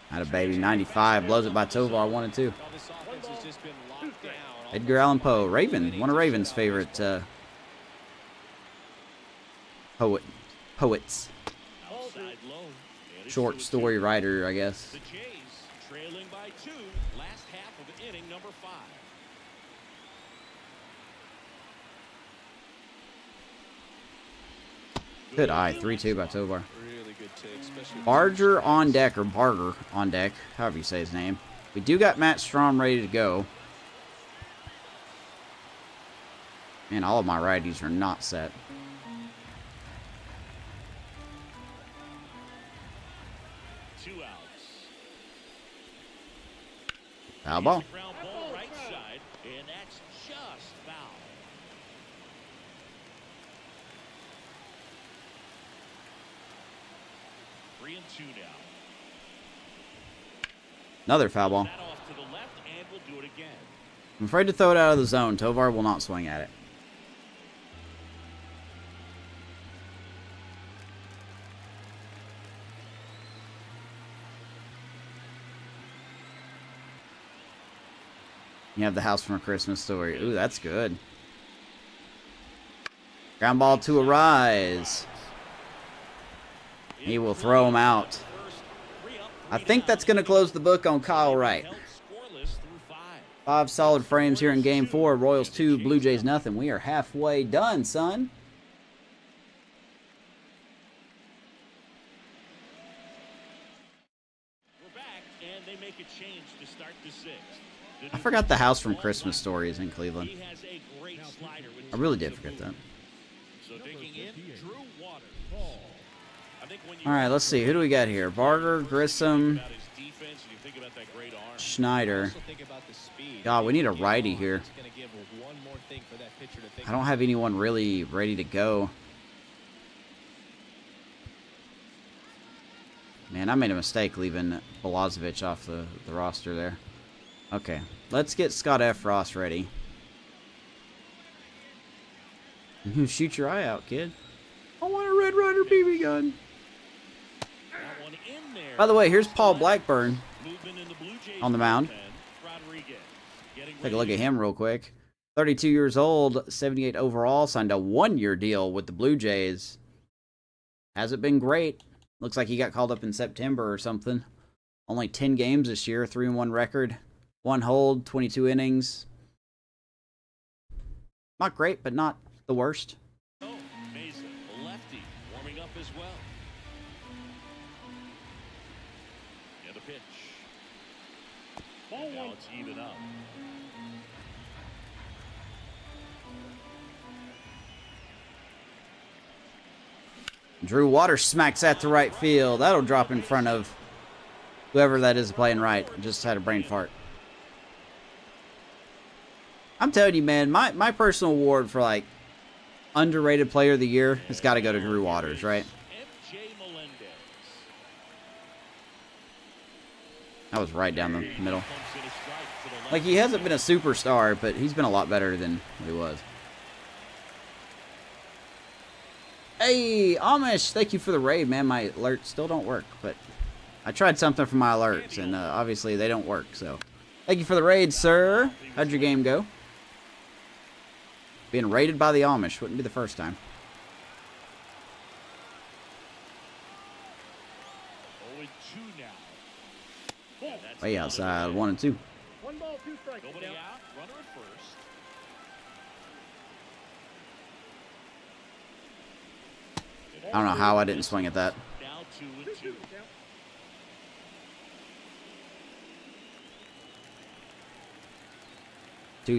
Had a baby 95, blows it by Tovar 1 and 2. Well, this offense has just been locked down. Edgar Allan Poe, Raven, one of Raven's favorite poets, Outside low. And it's short 2-2. story writer, I guess. The Jays trailing by 2. Last half of inning number 5. Good eye, 3-2 by Tovar. Really good take, especially Barger on deck, or Barger on deck, however you say his name. We do got Matt Strom ready to go. Man, all of my righties are not set. Two outs. Foul ball. Here's a ground ball right side, and that's just foul. Three and two now. Another foul ball. That off to the left, and we'll do it again. I'm afraid to throw it out of the zone. Tovar will not swing at it. You have the house from A Christmas Story. Ooh, that's good. Ground ball to Arise. He will throw him out. I think that's going to close the book on Kyle Wright. 5 solid frames here in Game 4. Royals 2, Blue Jays nothing. We are halfway done, son. I forgot the house from Christmas Story is in Cleveland. I really did forget that. All right, let's see. Who do we got here? Barger, Grissom, Schneider. God, we need a righty here. I don't have anyone really ready to go. Man, I made a mistake leaving Balazovic off the roster there. Okay, let's get Scott F. Ross ready. Shoot your eye out, kid. I want a Red Ryder BB gun. By the way, here's Paul Blackburn on the mound. Take a look at him real quick. 32 years old, 78 overall, signed a 1-year deal with the Blue Jays. Hasn't been great. Looks like he got called up in September or something. Only 10 games this year, 3-1 record. 1 hold, 22 innings. Not great, but not the worst. Oh, Mesa, a lefty, warming up as well. And a pitch. And now it's even up. Drew Waters smacks that to right field. That'll drop in front of whoever that is playing right. Just had a brain fart. I'm telling you, man, my personal award for, like, underrated player of the year has got to go to Drew Waters, right? That was right down the middle. Like, he hasn't been a superstar, but he's been a lot better than he was. Hey, Amish, thank you for the raid, man. My alerts still don't work, but I tried something for my alerts, and obviously they don't work, so. Thank you for the raid, sir. How'd your game go? Being raided by the Amish wouldn't be the first time. Way outside, 1 and 2. 1 ball, 2 strikes. Nobody out, runner at first. I don't know how I didn't swing at that. Now 2 and 2.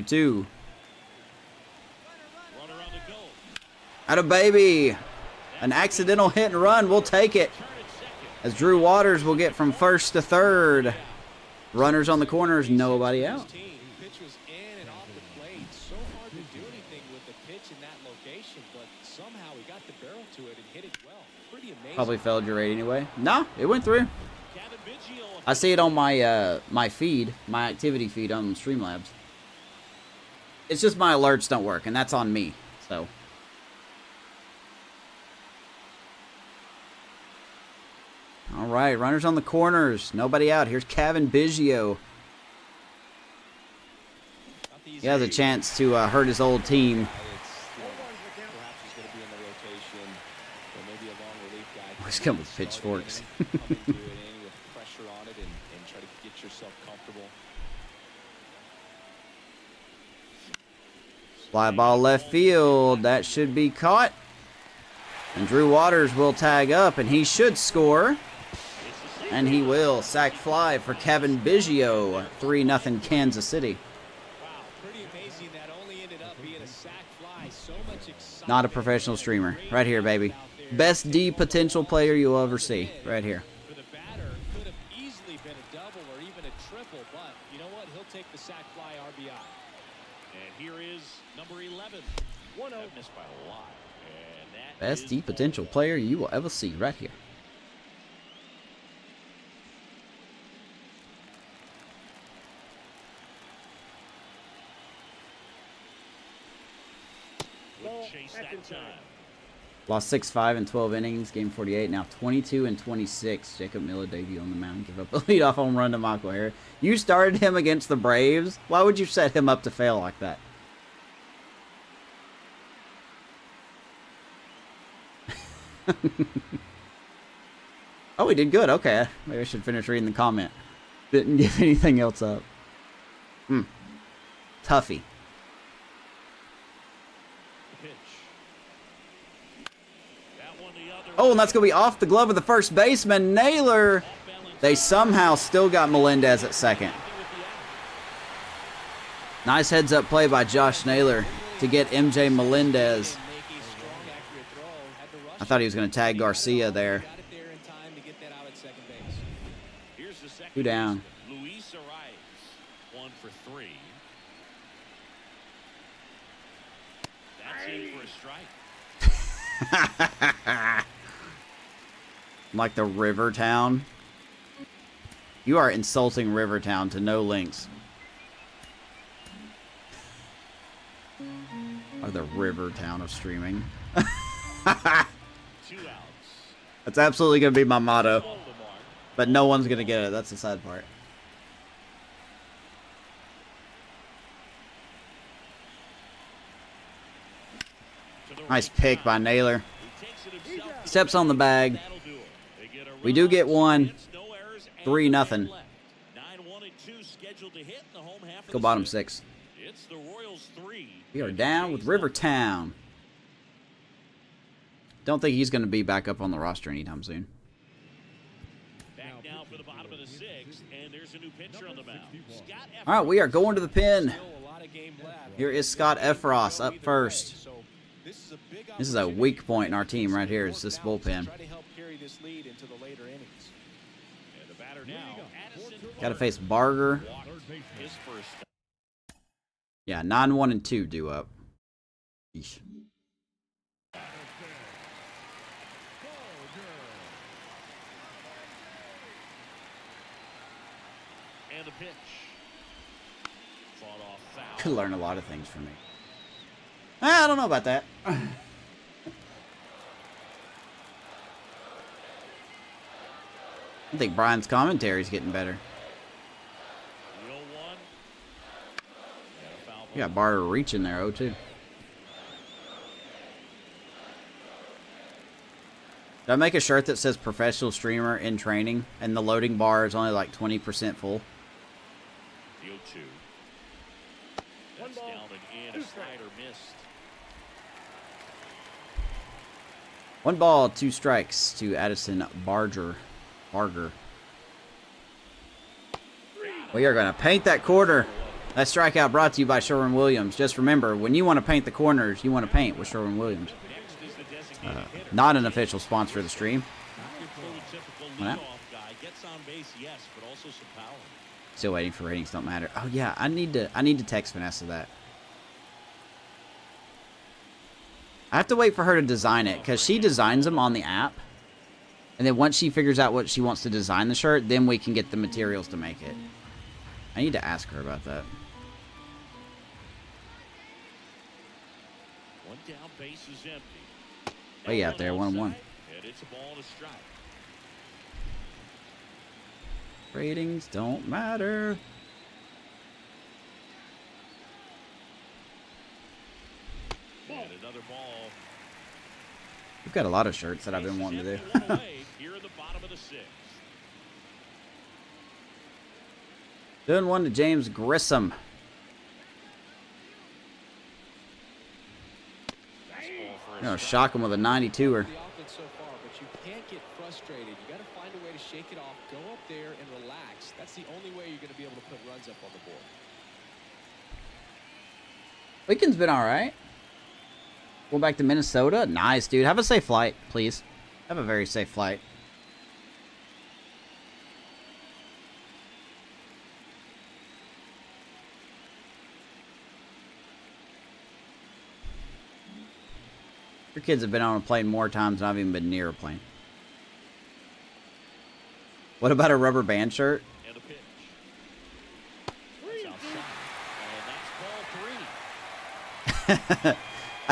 2-2. Runner on the goal. Atta baby. An accidental hit and run. We'll take it. As Drew Waters will get from first to third. Runners on the corners. Nobody out. Pitch was in and off the plate. So hard to do anything with the pitch in that location, but somehow he got the barrel to it and hit it well. Pretty amazing. Probably failed your rate anyway. No, it went through. I see it on my my feed, my activity feed on Streamlabs. It's just my alerts don't work, and that's on me. So. All right, runners on the corners. Nobody out. Here's Kevin Biggio. He has a chance to hurt his old team. He's coming with pitchforks. Fly ball left field. That should be caught. And Drew Waters will tag up, and he should score. And he will. Sack fly for Kevin Biggio. 3-0 Kansas City. Not a professional streamer. Right here, baby. Best D potential player you'll ever see. Right here. For the batter, could have easily been a double or even a triple, but you know what? He'll take the sack fly RBI. And here is number 11. 1-0. Missed by a lot. And that Best is D potential player you will ever see. Right here. Good chase that time. Lost 6-5 in 12 innings. Game 48. Now 22 and 26. Jacob Miller debut on the mound. Give up a leadoff home run to Michael Harris. You started him against the Braves. Why would you set him up to fail like that? Oh, he did good. Okay. Maybe I should finish reading the comment. Didn't give anything else up. Tuffy. Oh, and that's going to be off the glove of the first baseman, Naylor. They somehow still got Melendez at second. Nice heads-up play by Josh Naylor to get MJ Melendez. I thought he was going to tag Garcia there. 2 down. Luis Arias, 1 for 3. That's in for a strike. Like the Rivertown. You are insulting Rivertown to no links. Or the Rivertown of streaming. 2 outs. That's absolutely going to be my motto. But no one's going to get it. That's the sad part. Nice pick by Naylor. Steps on the bag. We do get one. 3-0. Go bottom 6. We are down with Rivertown. Don't think he's going to be back up on the roster anytime soon. All right, we are going to the pen. Here is Scott Efros up first. This is a weak point in our team right here. Is this bullpen? Got to face Barger. Yeah, 9-1-2 due up. Yeesh. And a pitch. Could learn a lot of things from me. I don't know about that. I think Brian's commentary is getting better. You got Barter reaching there, 0-2. Did I make a shirt that says professional streamer in training and the loading bar is only like 20% full? Field 2. That's down and in. A slider missed. 1 ball, 2 strikes to Addison Barger. We are going to paint that corner. That strikeout brought to you by Sherwin-Williams. Just remember, when you want to paint the corners, you want to paint with Sherwin-Williams. Not an official sponsor of the stream. Still waiting for ratings don't matter. Oh yeah, I need to text Vanessa that. I have to wait for her to design it because she designs them on the app. And then once she figures out what she wants to design the shirt, then we can get the materials to make it. I need to ask her about that. One down, base is empty. Way out there, 1-1. And it's a ball to strike. Ratings don't matter. And another ball. We've got a lot of shirts that I've been wanting to do. Here in the bottom of the 6th. Doing one to James Grissom. You know, shock him with a 92er. So far, but you can't get frustrated. You got to find a way to shake it off, go up there and relax. That's the only way you're going to be able to put runs up on the board. Weekend's been all right. Going back to Minnesota. Nice, dude. Have a safe flight, please. Have a very safe flight. Your kids have been on a plane more times than I've even been near a plane. What about a rubber band shirt? And a pitch. That's outside. And that's ball 3.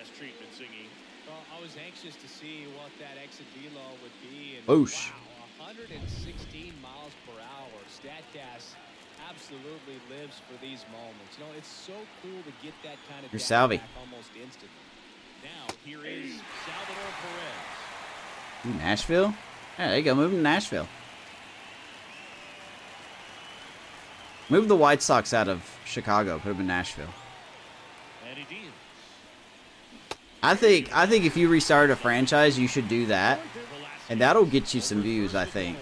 I was anxious to see what that exit velo would be. And Boosh. wow, 116 miles per hour. StatCast absolutely lives for these moments. You know, it's so cool to get that kind of Here's data Salvi. back almost instantly. Now, here is Salvador Perez. Ooh, Nashville? Yeah, there you go. Moving to Nashville. Move the White Sox out of Chicago. Put them in Nashville. And he deals. I think if you restart a franchise, you should do that. And that'll get you some views, I think.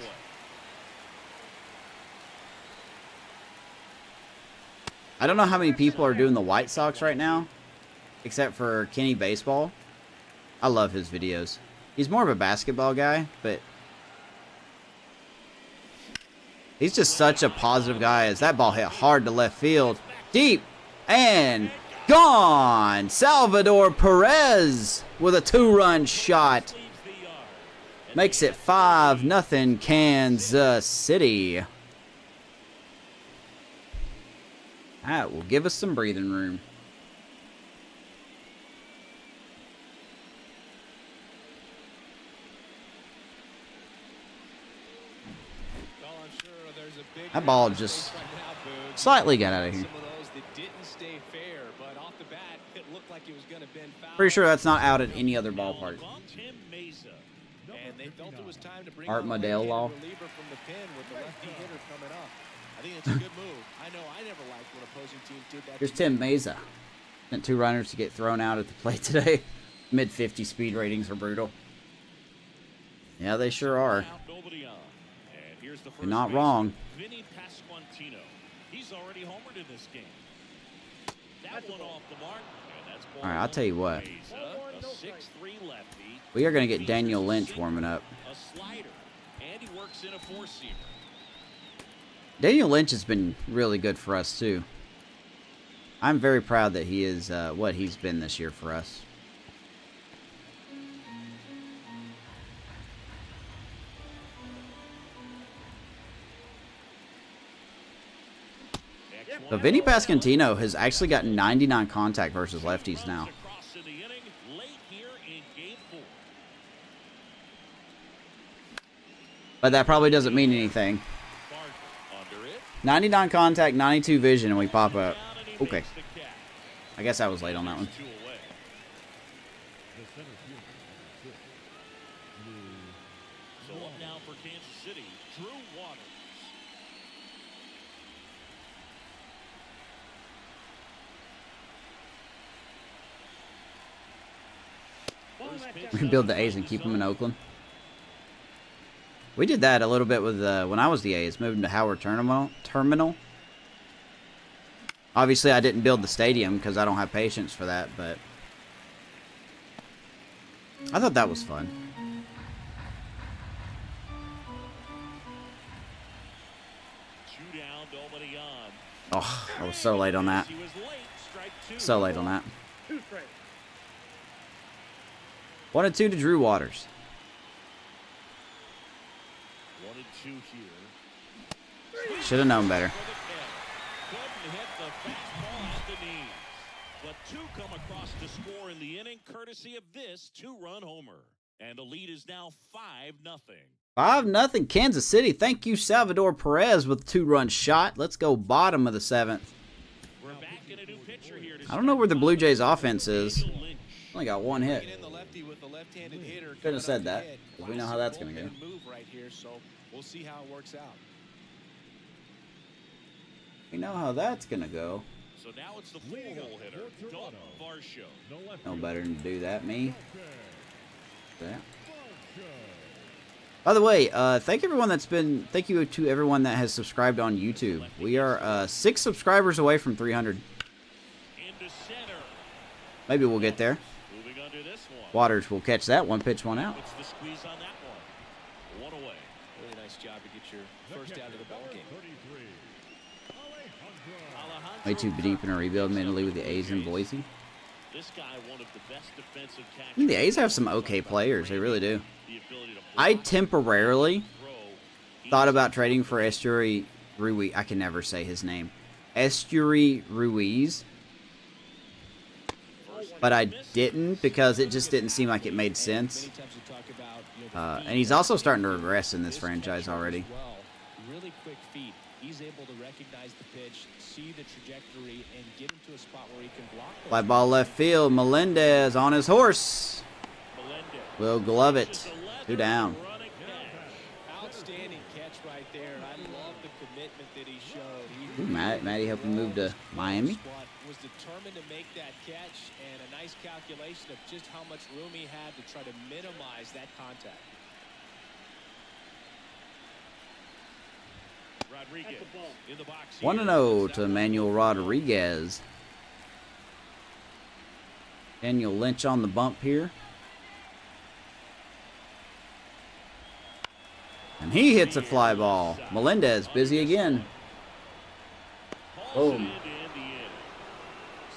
I don't know how many people are doing the White Sox right now, except for Kenny Baseball. I love his videos. He's more of a basketball guy, but he's just such a positive guy. As that ball hit hard to left field, deep, and gone. Salvador Perez with a 2-run shot. Makes it 5-0 Kansas City. That will give us some breathing room. Well, I'm sure there's a big That ball just right now, Boog. slightly got out of here. Some of those that didn't stay fair, but off the bat, it looked like it was going to bend foul. Pretty sure that's not out at any other ballpark. Tim Mesa. And they felt it was time to bring Art on a Modell left-handed law. reliever from the pen with the lefty hitter coming up. I think it's a good move. I know I never liked when opposing teams did that. Here's Tim Mesa. Sent 2 runners to get thrown out at the plate today. Mid-50 speed ratings are brutal. Yeah, they sure are. Out, nobody on. And here's the You're not wrong. Vinny Pasquantino. He's already homered in this game. That one off the mark. And that's ball All right, I'll tell you what. Mesa, a 6'3" lefty. We are going to get Daniel Lynch warming up. A slider. And he works in a 4-seamer. Daniel Lynch has been really good for us, too. I'm very proud that he is what he's been this year for us. So Vinny Pasquantino has actually got 99 contact versus lefties now. Across in the inning, late here in game 4. But that probably doesn't mean anything. Under it. 99 contact, 92 vision, and we pop up. Down and he Okay. makes the catch. I guess I was late on that one. 2 away. So up now for Kansas City, Drew Waters. We can build the A's and keep them in Oakland. We did that a little bit with when I was the A's, moving to Howard Terminal. Obviously, I didn't build the stadium because I don't have patience for that, but I thought that was fun. Two down, nobody on. Oh, I was so late on that. He was late, strike 2. So late on that. 1-2 to Drew Waters. 1-2 here. Should have known better. Couldn't hit the fastball at the knees. But 2 come across to score in the inning, courtesy of this 2-run homer. And the lead is now 5-0. 5-0 Kansas City. Thank you, Salvador Perez, with a 2-run shot. Let's go bottom of the 7th. We're back in a new pitcher here to I don't know where the Blue Jays offense is. Daniel Lynch. Only got 1 hit. Bringing in the lefty with the left-handed hitter. Couldn't have said that, 'cause we know how that's going gonna to go. Move right here, so we'll see how it works out. We know how that's going to go. So now it's the 4-hole hitter, Dalton Varsho. No better than to do that, me. That. By the way, thank you to everyone that has subscribed on YouTube. We are 6 subscribers away from 300. Into center. Maybe we'll get there. Moving under this one. Waters will catch that one, pitch one out. What's the squeeze on that one? 1 away. Really nice job to get your first out of the ball game. Way too deep in a rebuild, mainly with the A's in Boise. This guy, one of the best defensive I catchers. think the A's have some okay players. They really do. The ability to I block, temporarily throw. thought about trading for Esteury Ruiz. I can never say his name. Esteury Ruiz. First but I didn't because it just didn't seem like it made sense. And he's also starting to regress in this franchise already. Really quick feet. He's able to recognize the pitch, see the trajectory, and get him to a spot where he can block. Fly ball left field. Melendez on his horse. Will glove it. 2 down. Outstanding catch right there. And I love the commitment that he showed. Ooh, Matty helping move to Miami. Was determined to make that catch, and a nice calculation of just how much room he had to try to minimize that contact. Rodriguez in the box. 1-0 to Emmanuel Rodriguez. Daniel Lynch on the bump here. And he hits a fly ball. Melendez busy again. Boom.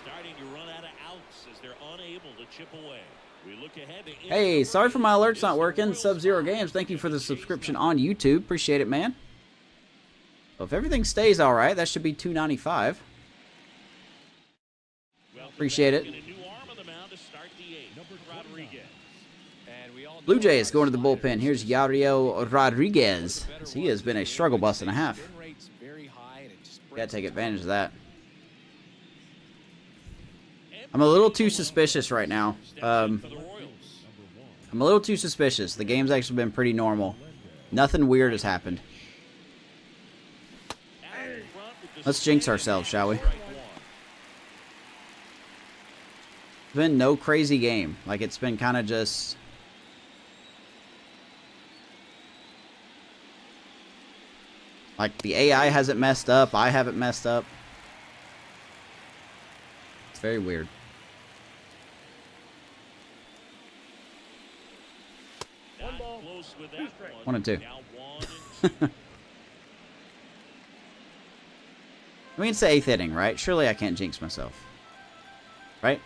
Starting to run out of outs as they're unable to chip away. We look ahead to Hey, sorry for my alerts not working. Sub-Zero Games, thank you for the subscription on YouTube. Appreciate it, man. Well, if everything stays all right, that should be $2.95. Appreciate it. Blue Jays going to the bullpen. Here's Yariel Rodriguez. He has been a struggle bus and a half. Got to take advantage of that. I'm a little too suspicious right now. I'm a little too suspicious. The game's actually been pretty normal. Nothing weird has happened. Let's jinx ourselves, shall we? It's been no crazy game. Like, it's been kind of just... like, the AI hasn't messed up. I haven't messed up. It's very weird. One and two. I mean, it's the 8th inning, right? Surely I can't jinx myself. Right?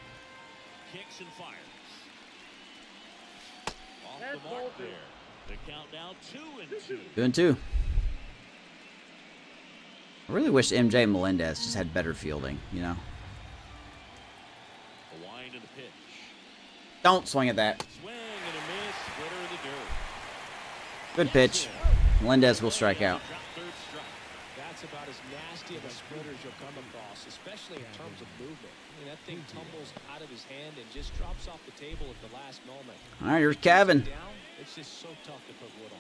Kicks and fires. Off the mark there. The count now 2-2. 2-2. I really wish MJ Melendez just had better fielding, you know? A wind and a pitch. Don't swing at that. Swing and a miss. Splitter in the dirt. Good pitch. Melendez will strike out. That's about as nasty of a splitter as you'll come across, especially in terms of movement. I mean, that thing tumbles out of his hand and just drops off the table at the last moment. All right, here's Kevin. It's just so tough to put wood on.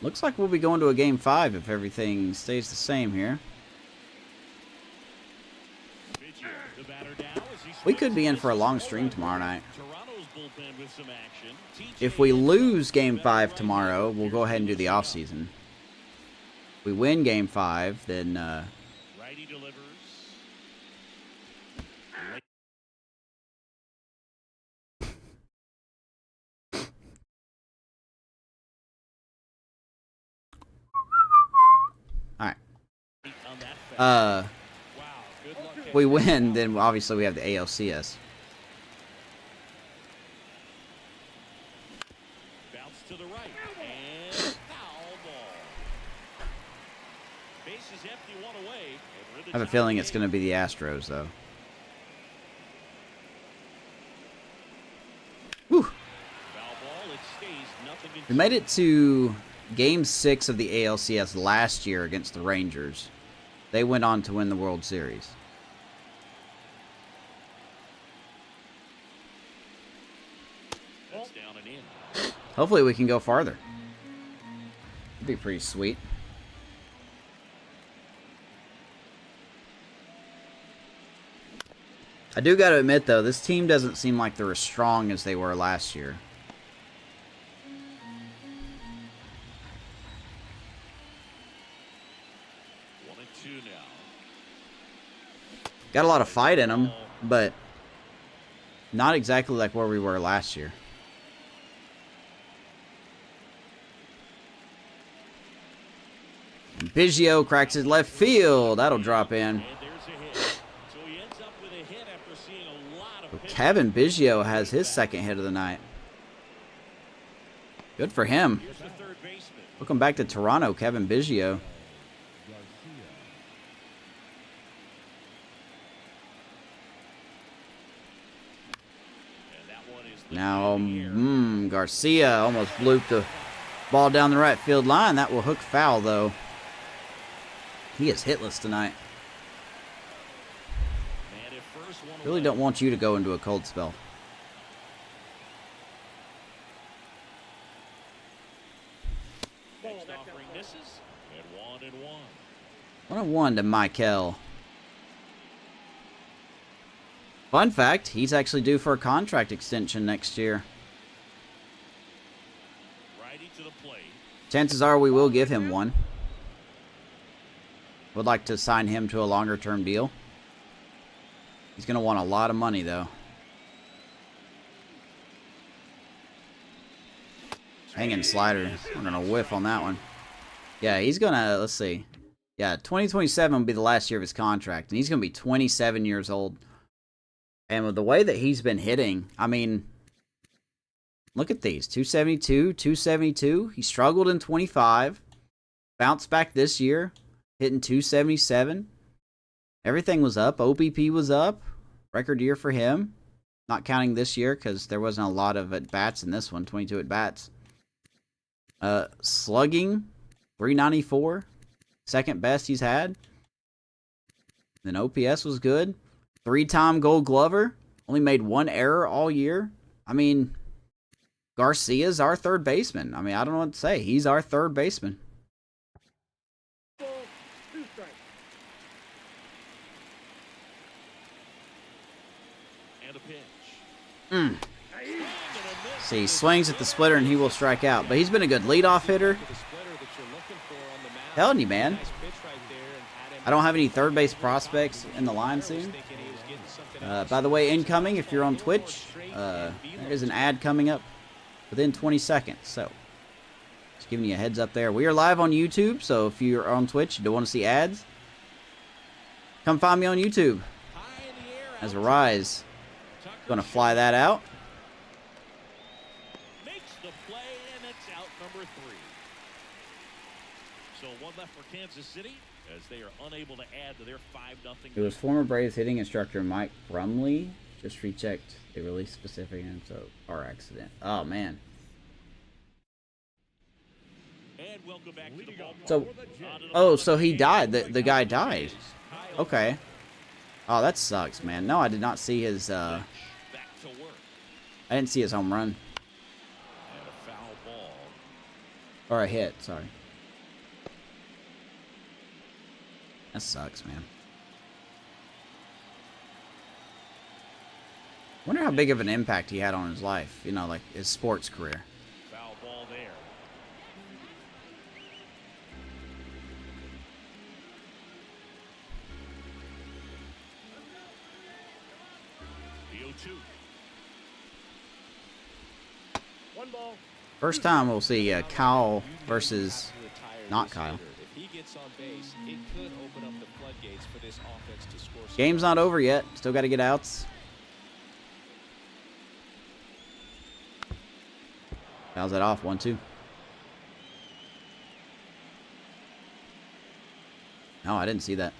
Looks like we'll be going to a game 5 if everything stays the same here. We could be in for a long stream tomorrow night. If we lose game 5 tomorrow, we'll go ahead and do the off season. If we win game 5, then Righty delivers. all right. If we win, then obviously we have the ALCS. Bounce to the right and foul ball. Base is empty, one away. I have a feeling it's going to be the Astros, though. Whew. Foul ball, it stays nothing. We made it to Game 6 of the ALCS last year against the Rangers. They went on to win the World Series. That's down and in. Hopefully we can go farther. It'd be pretty sweet. I do got to admit, though, this team doesn't seem like they're as strong as they were last year. Got a lot of fight in them, but not exactly like where we were last year. And Biggio cracks his left field. That'll drop in. Kevin Biggio has his second hit of the night. Good for him. Welcome back to Toronto, Kevin Biggio. Now, Garcia almost blooped the ball down the right field line. That will hook foul, though. He is hitless tonight. Really don't want you to go into a cold spell. Next offering misses, and 1-1. 1-1 to Michael. Fun fact, he's actually due for a contract extension next year. Righty to the plate. Chances are we will give him one. Would like to sign him to a longer term deal. He's going to want a lot of money, though. Hanging slider. We're going to whiff on that one. Yeah, he's going to, let's see. Yeah, 2027 will be the last year of his contract. And he's going to be 27 years old. And with the way that he's been hitting, I mean, look at these. 272, 272. He struggled in 25. Bounced back this year. Hitting 277. Everything was up. OBP was up. Record year for him. Not counting this year because there wasn't a lot of at-bats in this one. 22 at-bats. Slugging, 394. Second best he's had. Then OPS was good. 3-time Gold Glover. Only made one error all year. I mean, Garcia's our third baseman. I mean, I don't know what to say. He's our third baseman. And a pitch. See, he swings at the splitter and he will strike out. But he's been a good leadoff hitter. Telling you, man. I don't have any third base prospects in the line soon. By the way, incoming, if you're on Twitch, there is an ad coming up within 20 seconds. So, just giving you a heads up there. We are live on YouTube, so if you're on Twitch, you don't want to see ads, come find me on YouTube. As a rise, going to fly that out. Makes the play, and it's out number 3. So one left for Kansas City as they are unable to add to their 5-0. It was former Braves hitting instructor Mike Brumley. Just rechecked a release specific info. Car accident. Oh, man. And welcome back to the ballpark. So, oh, so he died. The guy died. Okay. Oh, that sucks, man. No, I did not see his, Back to work. I didn't see his home run. And a foul ball. Or a hit, sorry. That sucks, man. Wonder how big of an impact he had on his life, you know, like his sports career. Foul ball there. The 0-2. One ball. First time we'll see Kyle versus not Kyle. If he gets on base, it could open up the floodgates for this offense to score. Game's not over yet. Still got to get outs. Fouls that off. 1-2. No, I didn't see that.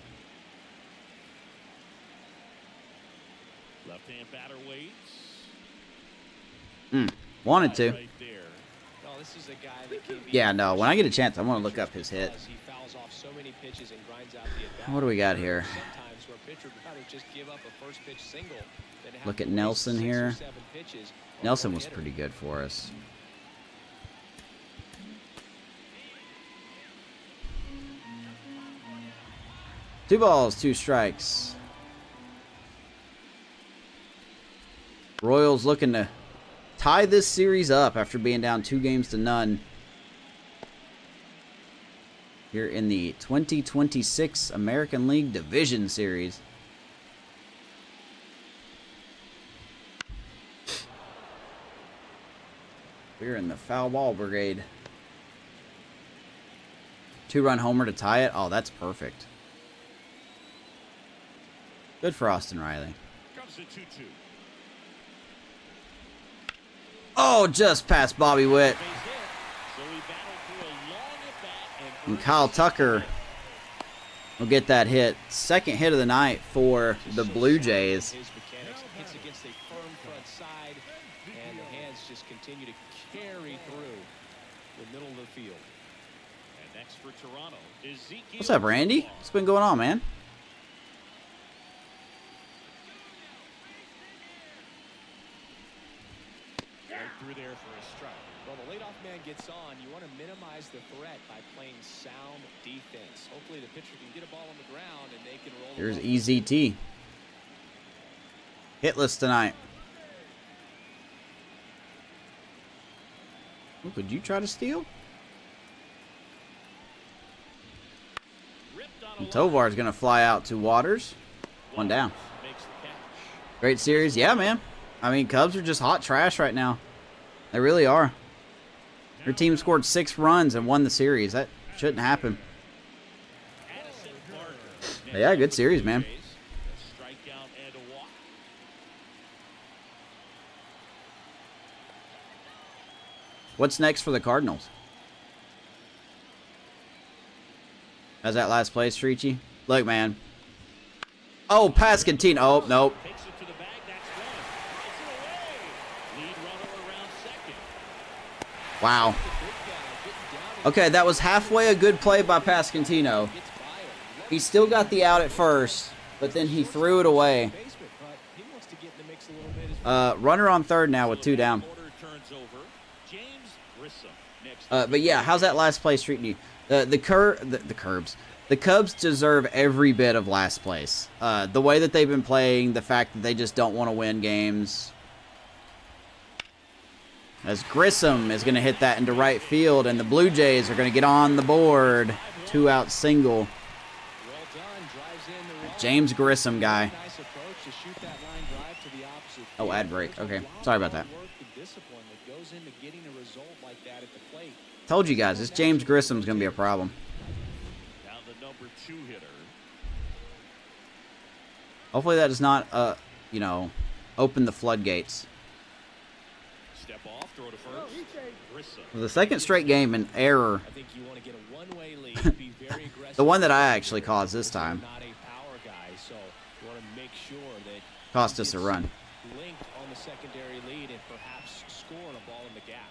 Left-hand batter waits. Wanted to. Right there. No, this is a guy that can be Yeah, no. When I get a chance, I want to look up his hit. He fouls off so many pitches and grinds out the at-bat. What do we got here? Sometimes where a pitcher would rather just give up a first pitch single than have Look to at waste Nelson 6 or here. 7 pitches on Nelson one was hitter. pretty good for us. Two balls, 2 strikes. Royals looking to tie this series up after being down 2-0 here in the 2026 American League Division Series. We're in the foul ball brigade. 2-run homer to tie it. Oh, that's perfect. Good for Austin Riley. Comes the 2-2. Oh, just past Bobby Witt. Base hit. So he battled through a long at-bat And Kyle Tucker will get that hit. Second hit of the night for the Blue Jays. His mechanics hits against a firm front side, and the hands just continue to carry through the middle of the field. And next for Toronto is Ezekiel. What's up, Randy? What's been going on, man? Right through there for a strike. Well, the leadoff man gets on. You want to minimize the threat by playing sound defense. Hopefully the pitcher can get a ball on the ground and they can roll. Here's EZT. Hitless tonight. Oh, could you try to steal? And Tovar's going to fly out to Waters. One down. Great series. Yeah, man. I mean, Cubs are just hot trash right now. They really are. Their team scored 6 runs and won the series. That shouldn't happen. But yeah, good series, man. What's next for the Cardinals? How's that last place, Treachy? Look, man. Oh, Pascantino. Oh, nope. Wow. Okay, that was halfway a good play by Pascantino. He still got the out at first, but then he threw it away. Runner on third now with 2 down. But yeah, how's that last place treating you? The Cubs deserve every bit of last place. The way that they've been playing, the fact that they just don't want to win games. As Grissom is going to hit that into right field, and the Blue Jays are going to get on the board. 2-out single. James Grissom guy. Oh, ad break. Okay, sorry about that. Told you guys, this James Grissom's going to be a problem. Now the number 2 hitter. Hopefully that does not, you know, open the floodgates. Step off, throw to first. Grissom. The second straight game in error. I think you want to get a one-way lead, be very aggressive. The one that I actually caused this time. Not a power guy, so you want to make sure that Cost us a run. linked on the secondary lead and perhaps scoring a ball in the gap.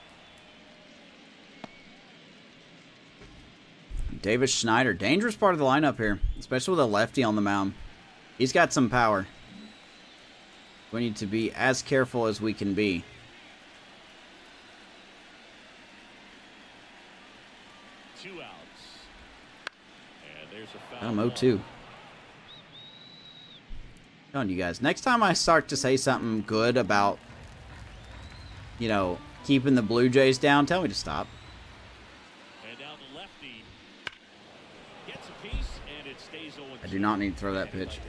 Davis Schneider, dangerous part of the lineup here, especially with a lefty on the mound. He's got some power. We need to be as careful as we can be. Two outs. And there's a foul. I'm 0-2. Telling you guys, next time I start to say something good about, you know, keeping the Blue Jays down, tell me to stop. And down the lefty. Gets a piece, and it stays 0-2. I do not need to throw that pitch.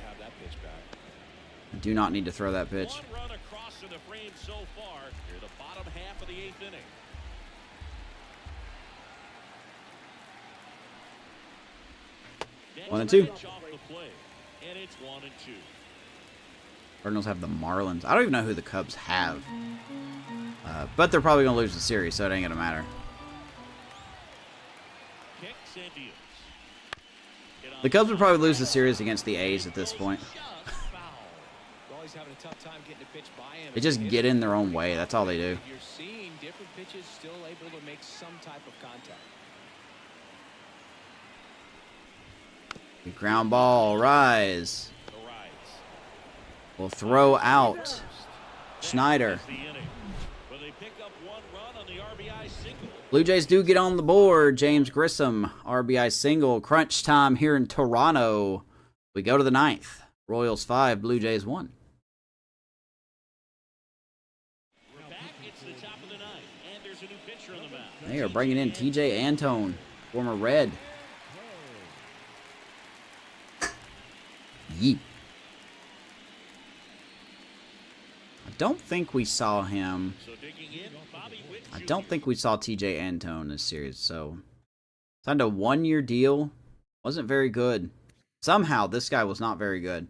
I do not need to throw that pitch. One run across in the frame so far. Near the bottom half of the 8th inning. One and two. Off the play, and it's 1-2. Cardinals have the Marlins. I don't even know who the Cubs have. But they're probably going to lose the series, so it ain't going to matter. The Cubs would probably lose the series against the A's at this point. They just get in their own way. That's all they do. You're seeing different pitches still able to make some type of contact. Ground ball, Rise. Will throw out Schneider. Blue Jays do get on the board. James Grissom, RBI single. Crunch time here in Toronto. We go to the 9th. Royals 5, Blue Jays 1. They are bringing in TJ Antone, former Red. Yeet. I don't think we saw him. I don't think we saw TJ Antone this series, so signed a 1-year deal. Wasn't very good. Somehow this guy was not very good.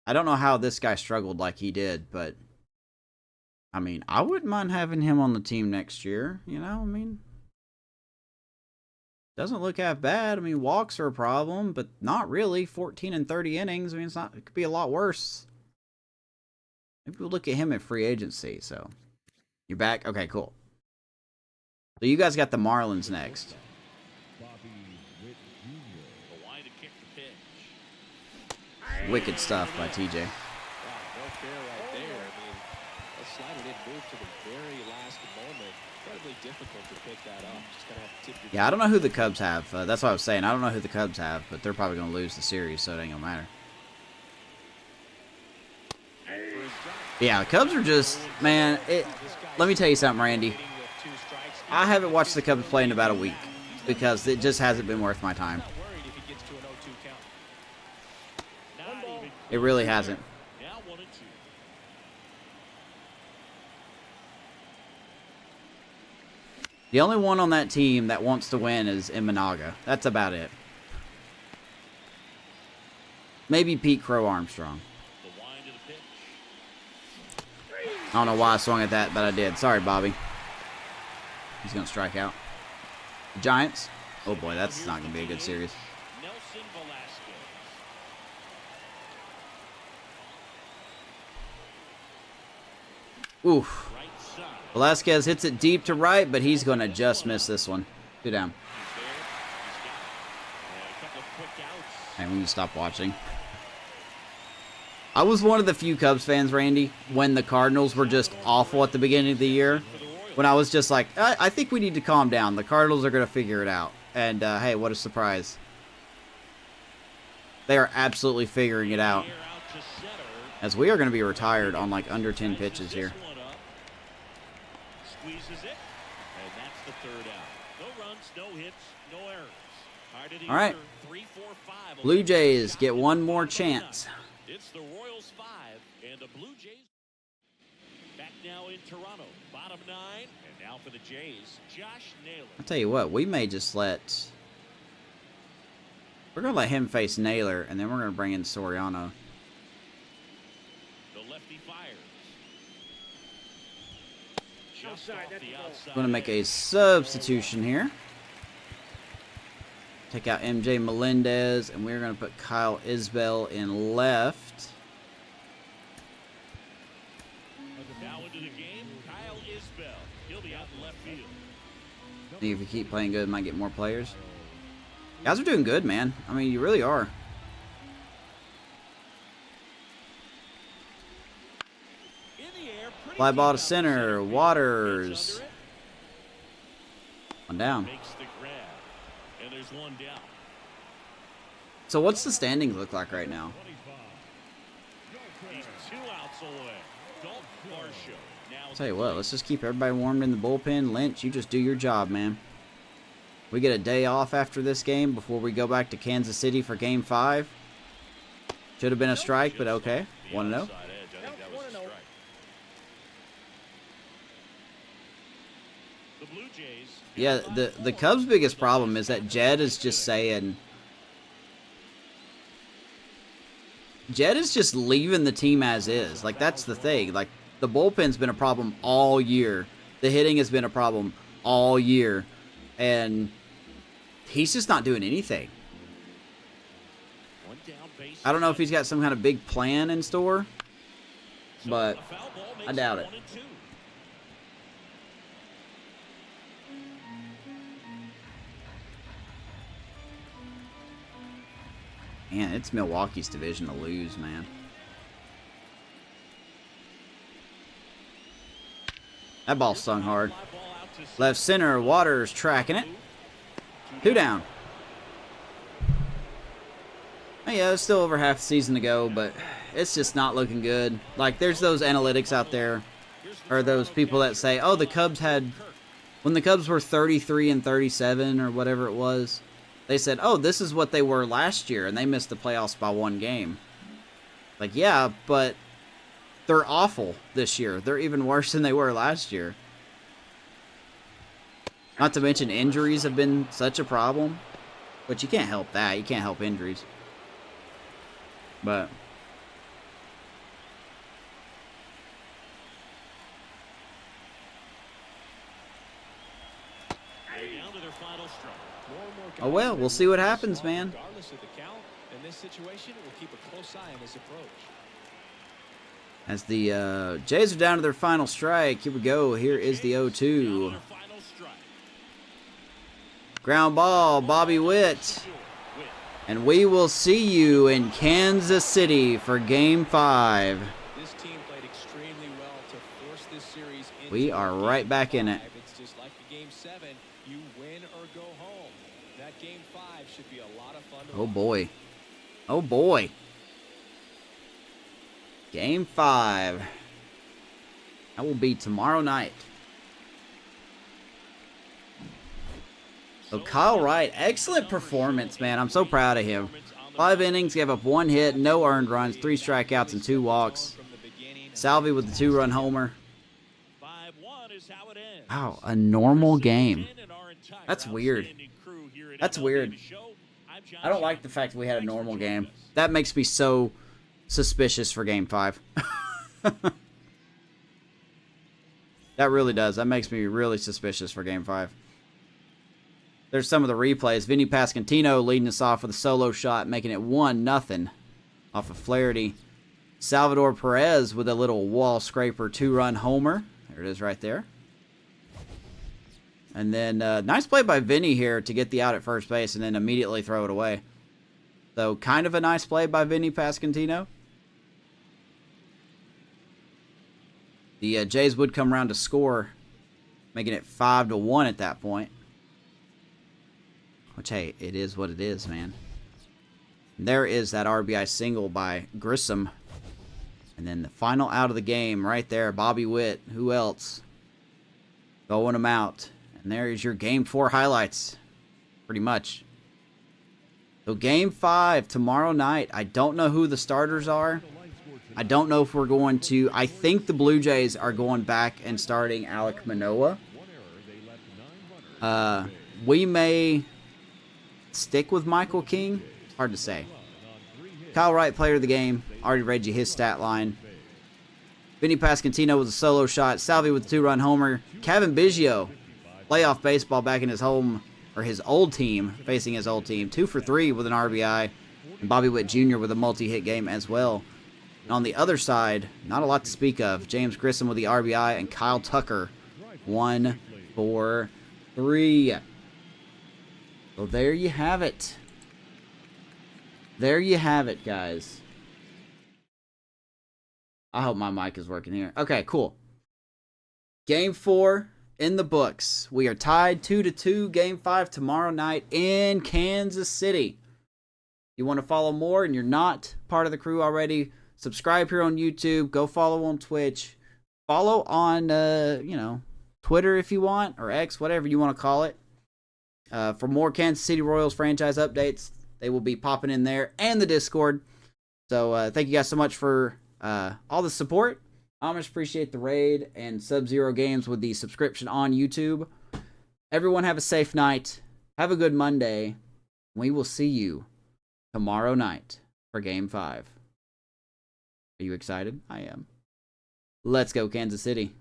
I don't know how this guy struggled like he did, but I mean, I wouldn't mind having him on the team next year, you know? I mean, doesn't look half bad. I mean, walks are a problem, but not really. 14 and 30 innings. I mean, it could be a lot worse. Maybe we'll look at him in free agency. So, you're back? Okay, cool. So you guys got the Marlins next. Wicked stuff by TJ. Wow, no fair right there. I mean, that slider didn't move to the very last moment. Incredibly difficult to pick that up. Just gonna have to tip your Yeah, I don't know who the Cubs have. That's what I was saying. I don't know who the Cubs have, but they're probably going to lose the series, so it ain't going to matter. Yeah, the Cubs are just, man, let me tell you something, Randy. I haven't watched the Cubs play in about a week because it just hasn't been worth my time. It really hasn't. The only one on that team that wants to win is Imanaga. That's about it. Maybe Pete Crow Armstrong. I don't know why I swung at that, but I did. Sorry, Bobby. He's going to strike out. The Giants. Oh, boy, that's not going to be a good series. Oof. Velasquez hits it deep to right, but he's going to just miss this one. 2 down. Hey, we need to stop watching. I was one of the few Cubs fans, Randy, when the Cardinals were just awful at the beginning of the year. When I was just like, I think we need to calm down. The Cardinals are going to figure it out. And, hey, what a surprise. They are absolutely figuring it out. As we are going to be retired on, like, under 10 pitches here. Squeezes it, and that's the 3rd out. No runs, no hits, no errors. All right. 3, 4, 5. Blue Jays get one more chance. It's the Royals 5 and the Blue Jays. Back now in Toronto, bottom 9, and now for the Jays, Josh Naylor. I'll tell you what, we may just let... We're going to let him face Naylor, and then we're going to bring in Soriano. The lefty fires. Just Outside, off that's the a ball. outside. Going to make a substitution here. Take out MJ Melendez, and we're going to put Kyle Isbell in left. Now into the game, Kyle Isbell. He'll be out in left field. I think if we keep playing good, we might get more players. You guys are doing good, man. I mean, you really are. In the air, pretty Fly ball to deep out center. center field. Waters. Gets under it, One down. makes the grab, and there's one down. So what's the standings look like right now? He's 2 outs away. Dalton Varsho. Now I'll tell you what, let's just keep everybody warmed in the bullpen. Lynch, you just do your job, man. We get a day off after this game before we go back to Kansas City for Game 5. Should have been a strike, but okay. 1-0. outside edge. I think that was a strike. The Blue Jays. Yeah, the Cubs' biggest problem is that Jed is just saying... Jed is just leaving the team as is. Like, that's the thing. Like, the bullpen's been a problem all year. The hitting has been a problem all year. And he's just not doing anything. One down base. I don't know if he's got some kind of big plan in store, but A foul ball makes I doubt it. 1 and 2. man, it's Milwaukee's division to lose, man. That ball stung hard. Left center, Waters tracking it. 2 down. Oh, yeah, there's still over half the season to go, but it's just not looking good. Like, there's those analytics out there, or those people that say, oh, the Cubs had, when the Cubs were 33 and 37 or whatever it was, they said, oh, this is what they were last year, and they missed the playoffs by 1 game. Like, yeah, but they're awful this year. They're even worse than they were last year. Not to mention injuries have been such a problem. But you can't help that. You can't help injuries. But oh well, we'll see what happens, man. Regardless of the count, in this situation, we'll keep a close eye on his approach. As the Jays are down to their final strike. Here we go. Here is the 0-2. Ground ball, Bobby Witt. And we will see you in Kansas City for Game 5. This team played extremely well to force this series into We are right back in it. It's just like the Game 7. You win or go home. That Game 5 should be a lot of fun to Oh boy. Oh boy. Game 5. That will be tomorrow night. So Kyle Wright, excellent performance, man. I'm so proud of him. 5 innings, gave up 1 hit, no earned runs, 3 strikeouts, and 2 walks. Salvi with the 2-run homer. Wow, a normal game. That's weird. That's weird. I don't like the fact that we had a normal game. That makes me so suspicious for Game 5. That really does. That makes me really suspicious for Game 5. There's some of the replays. Vinny Pascantino leading us off with a solo shot, making it 1-0 off of Flaherty. Salvador Perez with a little wall scraper 2-run homer. There it is right there. And then nice play by Vinny here to get the out at first base and then immediately throw it away. So kind of a nice play by Vinny Pascantino. The Jays would come around to score, making it 5-1 at that point. Which, hey, it is what it is, man. And there is that RBI single by Grissom. And then the final out of the game right there, Bobby Witt. Who else? Going him out. And there is your Game 4 highlights. Pretty much. So Game 5 tomorrow night. I don't know who the starters are. I don't know if we're going to... I think the Blue Jays are going back and starting Alek Manoah. We may stick with Michael King. It's hard to say. Kyle Wright, player of the game. Already read you his stat line. Vinny Pascantino with a solo shot. Salvi with a 2-run homer. Kevin Biggio, playoff baseball back in his home, or his old team, facing his old team. 2 for 3 with an RBI. And Bobby Witt Jr. with a multi-hit game as well. And on the other side, not a lot to speak of. James Grissom with the RBI and Kyle Tucker, 1 for 3. Well, there you have it. There you have it, guys. I hope my mic is working here. Okay, cool. Game 4 in the books. We are tied 2-2. Game 5 tomorrow night in Kansas City. You want to follow more and you're not part of the crew already, subscribe here on YouTube. Go follow on Twitch. Follow on, Twitter if you want, or X, whatever you want to call it. For more Kansas City Royals franchise updates, they will be popping in there, and the Discord. So thank you guys so much for all the support. I much appreciate the raid and Sub-Zero Games with the subscription on YouTube. Everyone have a safe night. Have a good Monday. We will see you tomorrow night for Game 5. Are you excited? I am. Let's go, Kansas City.